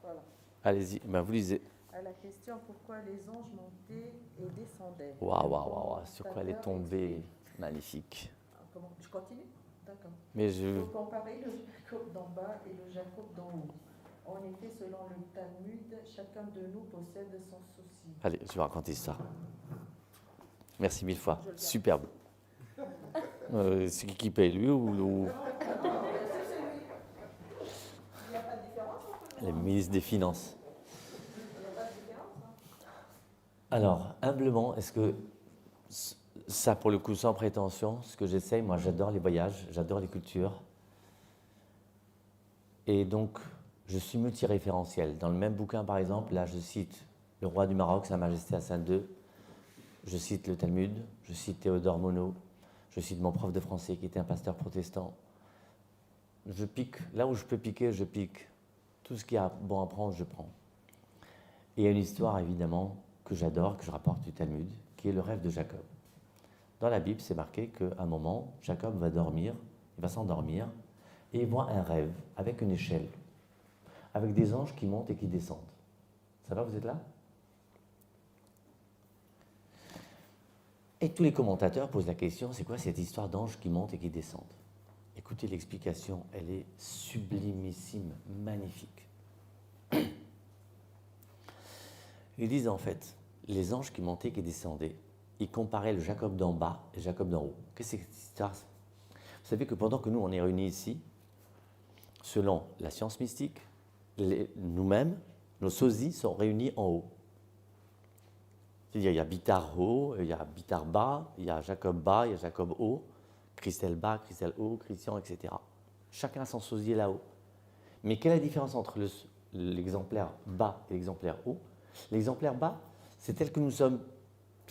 Voilà. Allez-y, vous lisez. À la question pourquoi les anges montaient et descendaient. Waouh, sur quoi elle est tombée. Magnifique. Comment? Je continue? D'accord. Mais Il faut comparer le Jacob d'en bas et le Jacob d'en haut. En effet, selon le Talmud, chacun de nous possède son souci. Allez, je vais raconter ça. Merci 1000 fois. Superbe. C'est qui paye, lui ou... Le ministre des Finances. Alors, humblement, est-ce que ça, pour le coup, sans prétention, ce que j'essaye, moi j'adore les voyages, j'adore les cultures. Et donc, je suis multiréférentiel. Dans le même bouquin, par exemple, là, je cite le roi du Maroc, Sa Majesté Hassan II. Je cite le Talmud, je cite Théodore Monod, je cite mon prof de français qui était un pasteur protestant. Je pique, là où je peux piquer, je pique. Tout ce qu'il y a bon à prendre, je prends. Et il y a une histoire, évidemment, que j'adore, que je rapporte du Talmud, qui est le rêve de Jacob. Dans la Bible, c'est marqué qu'à un moment, Jacob va dormir, il va s'endormir, et il voit un rêve avec une échelle, avec des anges qui montent et qui descendent. Ça va, vous êtes là? Et tous les commentateurs posent la question, c'est quoi cette histoire d'anges qui montent et qui descendent? Écoutez l'explication, elle est sublimissime, magnifique. Ils disent en fait, les anges qui montaient et qui descendaient, ils comparaient le Jacob d'en bas et Jacob d'en haut. Qu'est-ce que c'est que cette histoire? Vous savez que pendant que nous, on est réunis ici, selon la science mystique, nous-mêmes, nos sosies sont réunis en haut. C'est-à-dire, il y a Bitar haut, il y a Bitar bas, il y a Jacob bas, il y a Jacob haut, Christelle bas, Christelle haut, Christian, etc. Chacun a son sosie là-haut. Mais quelle est la différence entre l'exemplaire bas et l'exemplaire haut? L'exemplaire bas, c'est tel que nous sommes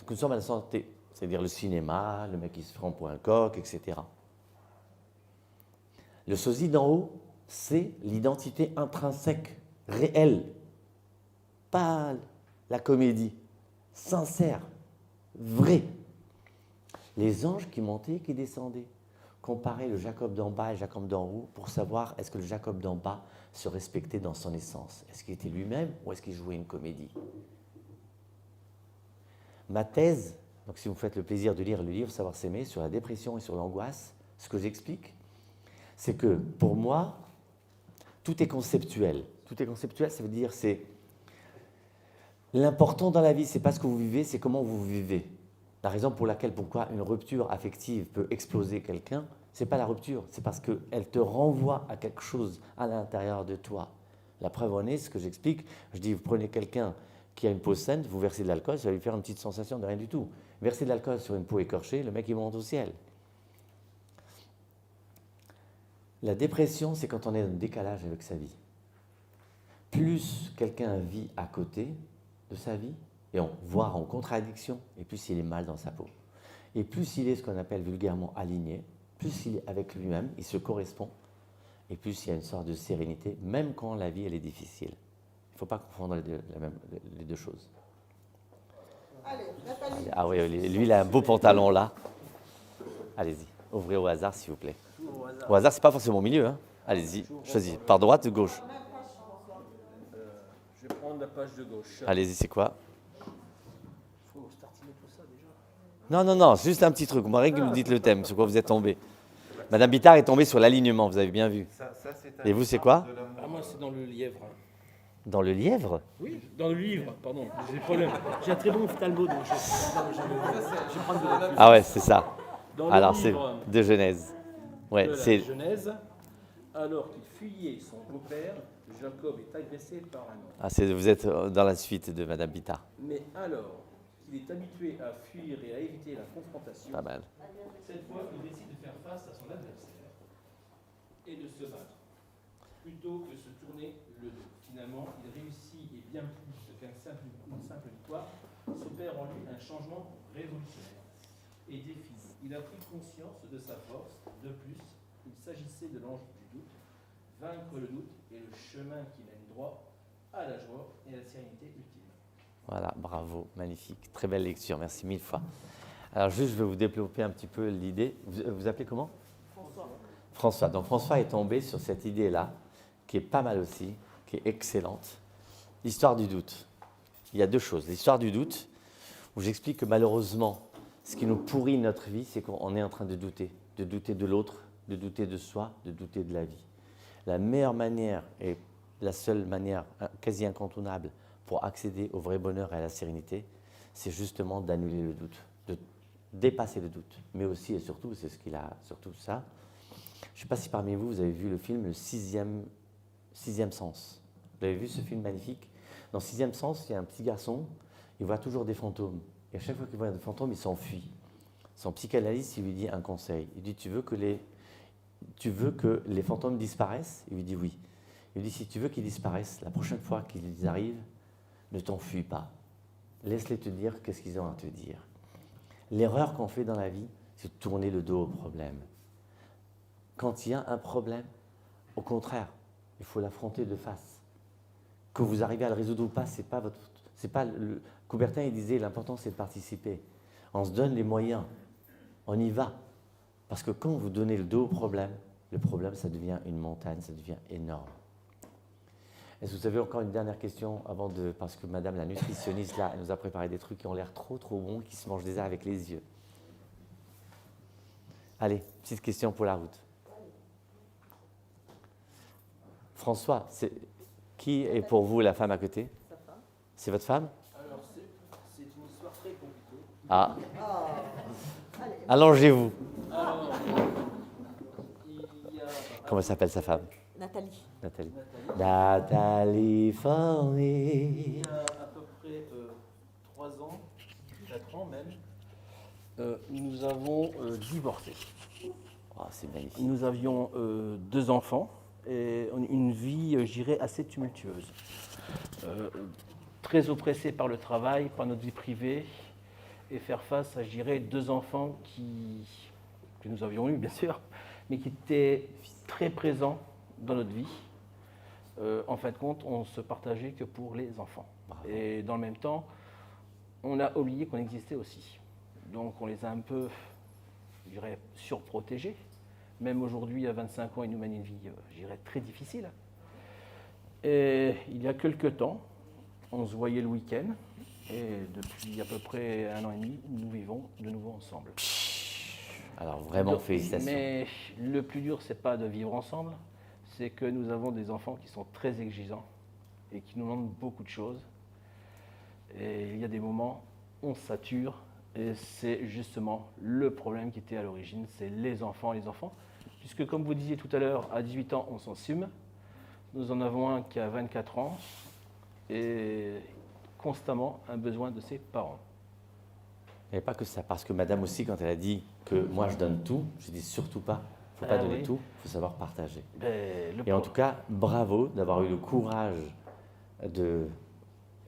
à la santé, c'est-à-dire le cinéma, le mec qui se prend pour un coq, etc. Le sosie d'en haut, c'est l'identité intrinsèque, réelle, pas la comédie, sincère, vraie. Les anges qui montaient et qui descendaient comparaient le Jacob d'en bas et le Jacob d'en haut pour savoir est-ce que le Jacob d'en bas se respectait dans son essence. Est-ce qu'il était lui-même ou est-ce qu'il jouait une comédie? Ma thèse, donc si vous faites le plaisir de lire le livre Savoir s'aimer sur la dépression et sur l'angoisse, ce que j'explique, c'est que pour moi, tout est conceptuel. Tout est conceptuel, ça veut dire c'est l'important dans la vie, c'est pas ce que vous vivez, c'est comment vous vivez. La raison pour laquelle, pourquoi une rupture affective peut exploser quelqu'un, c'est pas la rupture, c'est parce qu'elle te renvoie à quelque chose à l'intérieur de toi. La preuve en est, ce que j'explique, je dis, vous prenez quelqu'un qui a une peau saine, vous versez de l'alcool, ça va lui faire une petite sensation de rien du tout. Versez de l'alcool sur une peau écorchée, le mec il monte au ciel. La dépression, c'est quand on est en décalage avec sa vie. Plus quelqu'un vit à côté de sa vie, et voire en contradiction, et plus il est mal dans sa peau. Et plus il est ce qu'on appelle vulgairement aligné, plus il est avec lui-même, il se correspond, et plus il y a une sorte de sérénité, même quand la vie elle est difficile. Il ne faut pas confondre les deux choses. Allez, Nathalie. Ah oui, lui il a un beau pantalon là. Allez-y, ouvrez au hasard s'il vous plaît. Au hasard, c'est pas forcément au milieu. Hein. Allez-y, choisis. Par droite ou gauche? Je vais prendre la page de gauche. Allez-y, c'est quoi? Il faut startiner tout ça déjà. Non, c'est juste un petit truc. Vous m'arrêtez que vous me dites le thème, sur quoi vous êtes tombé. Madame Bittard est tombée sur l'alignement, vous avez bien vu. Et vous, c'est quoi? Ah, moi, c'est dans le lièvre. Dans le lièvre? Oui, dans le livre, pardon. J'ai un très bon ophtalmo, donc je prends de Ah ouais, c'est ça. Dans Alors, le c'est livre de Genèse. Ouais, de la c'est... Genèse, alors qu'il fuyait son beau-père, Jacob est agressé par un homme. Ah, vous êtes dans la suite de Madame Bittard. Mais alors qu'il est habitué à fuir et à éviter la confrontation, Pas mal. cette fois, il décide de faire face à son adversaire et de se battre, plutôt que de se tourner le dos. Finalement, il réussit et bien plus qu'une simple victoire, s'opère en lui un changement révolutionnaire et défini. Il a pris conscience de sa force. De plus, il s'agissait de l'ange du doute, vaincre le doute et le chemin qui mène droit à la joie et à la sérénité ultime. Voilà, bravo, magnifique. Très belle lecture, merci mille fois. Alors juste, je vais vous développer un petit peu l'idée. Vous appelez comment? François. Donc François est tombé sur cette idée-là, qui est pas mal aussi, qui est excellente. L'histoire du doute. Il y a deux choses. L'histoire du doute, où j'explique que malheureusement, ce qui nous pourrit notre vie, c'est qu'on est en train de douter de l'autre, de douter de soi, de douter de la vie. La meilleure manière et la seule manière quasi incontournable pour accéder au vrai bonheur et à la sérénité, c'est justement d'annuler le doute, de dépasser le doute. Mais aussi et surtout, c'est ce qu'il a, surtout ça. Je ne sais pas si parmi vous, vous avez vu le film Le Sixième Sens. Vous avez vu ce film magnifique? Dans Sixième Sens, il y a un petit garçon, il voit toujours des fantômes. Et à chaque fois qu'il voit des fantômes, il s'enfuit. Son psychanalyste, il lui dit un conseil. Il dit, tu veux que les fantômes disparaissent? Il lui dit oui. Il lui dit, si tu veux qu'ils disparaissent, la prochaine fois qu'ils arrivent, ne t'enfuis pas. Laisse-les te dire qu'est-ce qu'ils ont à te dire. L'erreur qu'on fait dans la vie, c'est de tourner le dos au problème. Quand il y a un problème, au contraire, il faut l'affronter de face. Que vous arrivez à le résoudre ou pas, c'est pas votre... Coubertin, il disait, l'important, c'est de participer. On se donne les moyens. On y va. Parce que quand vous donnez le dos au problème, le problème, ça devient une montagne, ça devient énorme. Est-ce que vous avez encore une dernière question parce que madame la nutritionniste, là, elle nous a préparé des trucs qui ont l'air trop bons, qui se mangent déjà avec les yeux. Allez, petite question pour la route. François, qui est pour vous la femme à côté? Sa femme. C'est votre femme? Alors, c'est une histoire très compliquée. Ah, Allez, allongez-vous. Alors, il y a... Comment s'appelle sa femme? Nathalie. Nathalie. Nathalie. Nathalie Forney. Il y a à peu près 3 ans, 4 ans même, nous avons divorcé. Oh, c'est magnifique. Nous avions 2 enfants et une vie, je dirais, assez tumultueuse. Très oppressés par le travail, par notre vie privée, et faire face à, je dirais, 2 enfants que nous avions eus, bien sûr, mais qui étaient très présents dans notre vie. En fin de compte, on se partageait que pour les enfants. Bravo. Et dans le même temps, on a oublié qu'on existait aussi. Donc on les a un peu, je dirais, surprotégés. Même aujourd'hui, à 25 ans, ils nous mènent une vie, je dirais, très difficile. Et il y a quelques temps, on se voyait le week-end. Et depuis à peu près 1 an et demi, nous vivons de nouveau ensemble. Alors vraiment, Donc, félicitations. Mais le plus dur, c'est pas de vivre ensemble, c'est que nous avons des enfants qui sont très exigeants et qui nous demandent beaucoup de choses. Et il y a des moments, on sature, et c'est justement le problème qui était à l'origine, c'est les enfants. Puisque comme vous disiez tout à l'heure, à 18 ans, on s'ensume. Nous en avons un qui a 24 ans et constamment un besoin de ses parents. Et pas que ça, parce que madame aussi, quand elle a dit que moi je donne tout, je dis surtout pas, il ne faut pas donner oui. tout, il faut savoir partager. Ben, Et en tout cas, bravo d'avoir eu le courage de,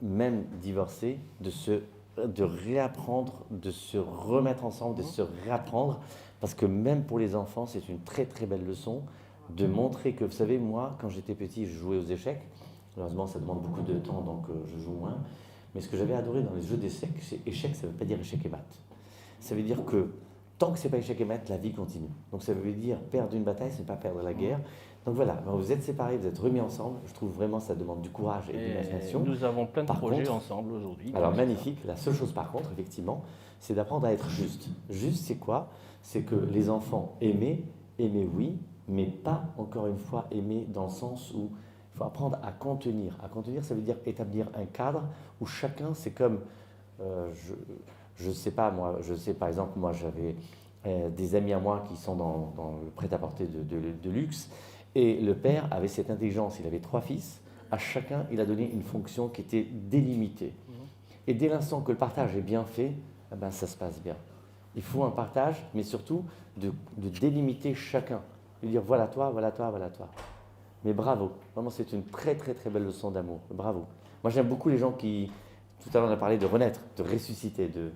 même divorcer, de réapprendre, de se remettre ensemble, de se réapprendre, parce que même pour les enfants, c'est une très très belle leçon de montrer que, vous savez, moi, quand j'étais petit, je jouais aux échecs. Heureusement, ça demande beaucoup de temps, donc je joue moins. Mais ce que j'avais adoré dans les jeux d'échecs, c'est échec, ça ne veut pas dire échec et mat. Ça veut dire que tant que ce n'est pas échec et mat, la vie continue. Donc ça veut dire perdre une bataille, ce n'est pas perdre la guerre. Donc voilà, vous êtes séparés, vous êtes remis ensemble. Je trouve vraiment que ça demande du courage et de l'imagination. Nous avons plein de Par projets contre, ensemble aujourd'hui. Alors magnifique, la seule chose par contre, effectivement, c'est d'apprendre à être juste. Juste, c'est quoi? C'est que les enfants aimer oui, mais pas, encore une fois, aimer dans le sens où il faut apprendre à contenir. À contenir, ça veut dire établir un cadre où chacun, c'est comme, je sais pas, moi, je sais par exemple, moi j'avais des amis à moi qui sont dans le prêt-à-porter de luxe, et le père avait cette intelligence, il avait 3 fils, à chacun il a donné une fonction qui était délimitée. Et dès l'instant que le partage est bien fait, eh ben, ça se passe bien. Il faut un partage, mais surtout de délimiter chacun. De dire voilà toi, voilà toi, voilà toi. Mais bravo, vraiment c'est une très très très belle leçon d'amour, bravo. Moi j'aime beaucoup les gens qui, tout à l'heure on a parlé de renaître, de ressusciter, de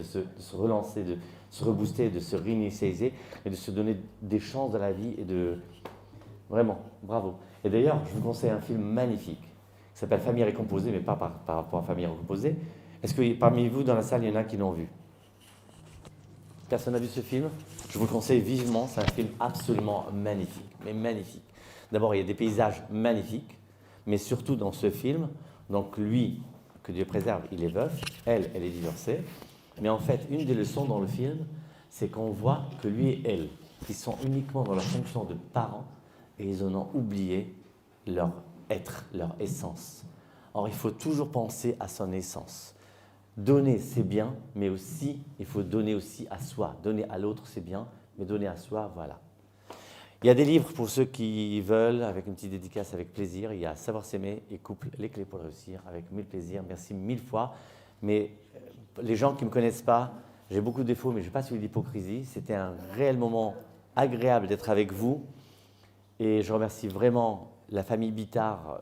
se relancer, de se rebooster, de se réinitialiser et de se donner des chances dans la vie et de... Vraiment, bravo. Et d'ailleurs, je vous conseille un film magnifique qui s'appelle Famille Récomposée, mais pas par rapport à Famille Récomposée. Est-ce que parmi vous dans la salle, il y en a qui l'ont vu? Personne n'a vu ce film? Je vous le conseille vivement, c'est un film absolument magnifique, mais magnifique. D'abord, il y a des paysages magnifiques, mais surtout dans ce film, donc lui, que Dieu préserve, il est veuf, elle est divorcée, mais en fait, une des leçons dans le film, c'est qu'on voit que lui et elle, qui sont uniquement dans leur fonction de parents, et ils en ont oublié leur être, leur essence. Or, il faut toujours penser à son essence. Donner, c'est bien, mais aussi, il faut donner aussi à soi. Donner à l'autre, c'est bien, mais donner à soi, voilà. Il y a des livres pour ceux qui veulent, avec une petite dédicace, avec plaisir. Il y a Savoir s'aimer et Couple, les clés pour réussir, avec 1000 plaisirs. Merci 1000 fois. Mais les gens qui ne me connaissent pas, j'ai beaucoup de défauts, mais je n'ai pas celui d'hypocrisie. C'était un réel moment agréable d'être avec vous. Et je remercie vraiment la famille Bittard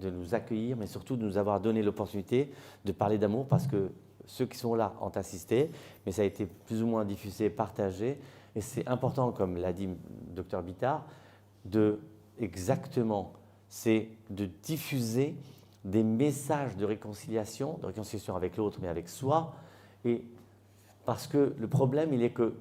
de nous accueillir, mais surtout de nous avoir donné l'opportunité de parler d'amour, parce que ceux qui sont là ont assisté, mais ça a été plus ou moins diffusé, partagé. Et c'est important, comme l'a dit Dr Bittard, c'est de diffuser des messages de réconciliation avec l'autre, mais avec soi. Et parce que le problème, il est que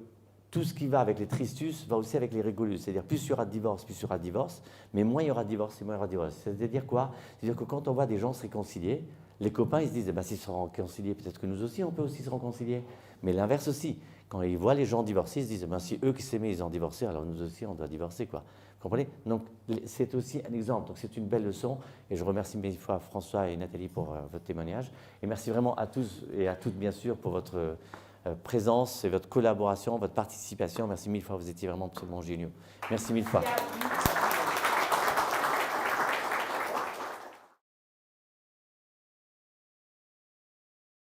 tout ce qui va avec les tristus va aussi avec les régolus. C'est-à-dire, plus il y aura de divorce, plus il y aura de divorce, mais moins il y aura de divorce et moins il y aura de divorce. C'est-à-dire quoi? C'est-à-dire que quand on voit des gens se réconcilier, Les copains, ils se disent, eh ben, s'ils se sont réconciliés, peut-être que nous aussi, on peut aussi se réconcilier. Mais l'inverse aussi. Quand ils voient les gens divorcer, ils se disent, eh ben, si eux qui s'aimaient, ils ont divorcé, alors nous aussi, on doit divorcer, quoi. Vous comprenez? Donc, c'est aussi un exemple. Donc, c'est une belle leçon. Et je remercie mille fois François et Nathalie pour votre témoignage. Et merci vraiment à tous et à toutes, bien sûr, pour votre présence et votre collaboration, votre participation. Merci mille fois. Vous étiez vraiment absolument géniaux. Merci mille fois.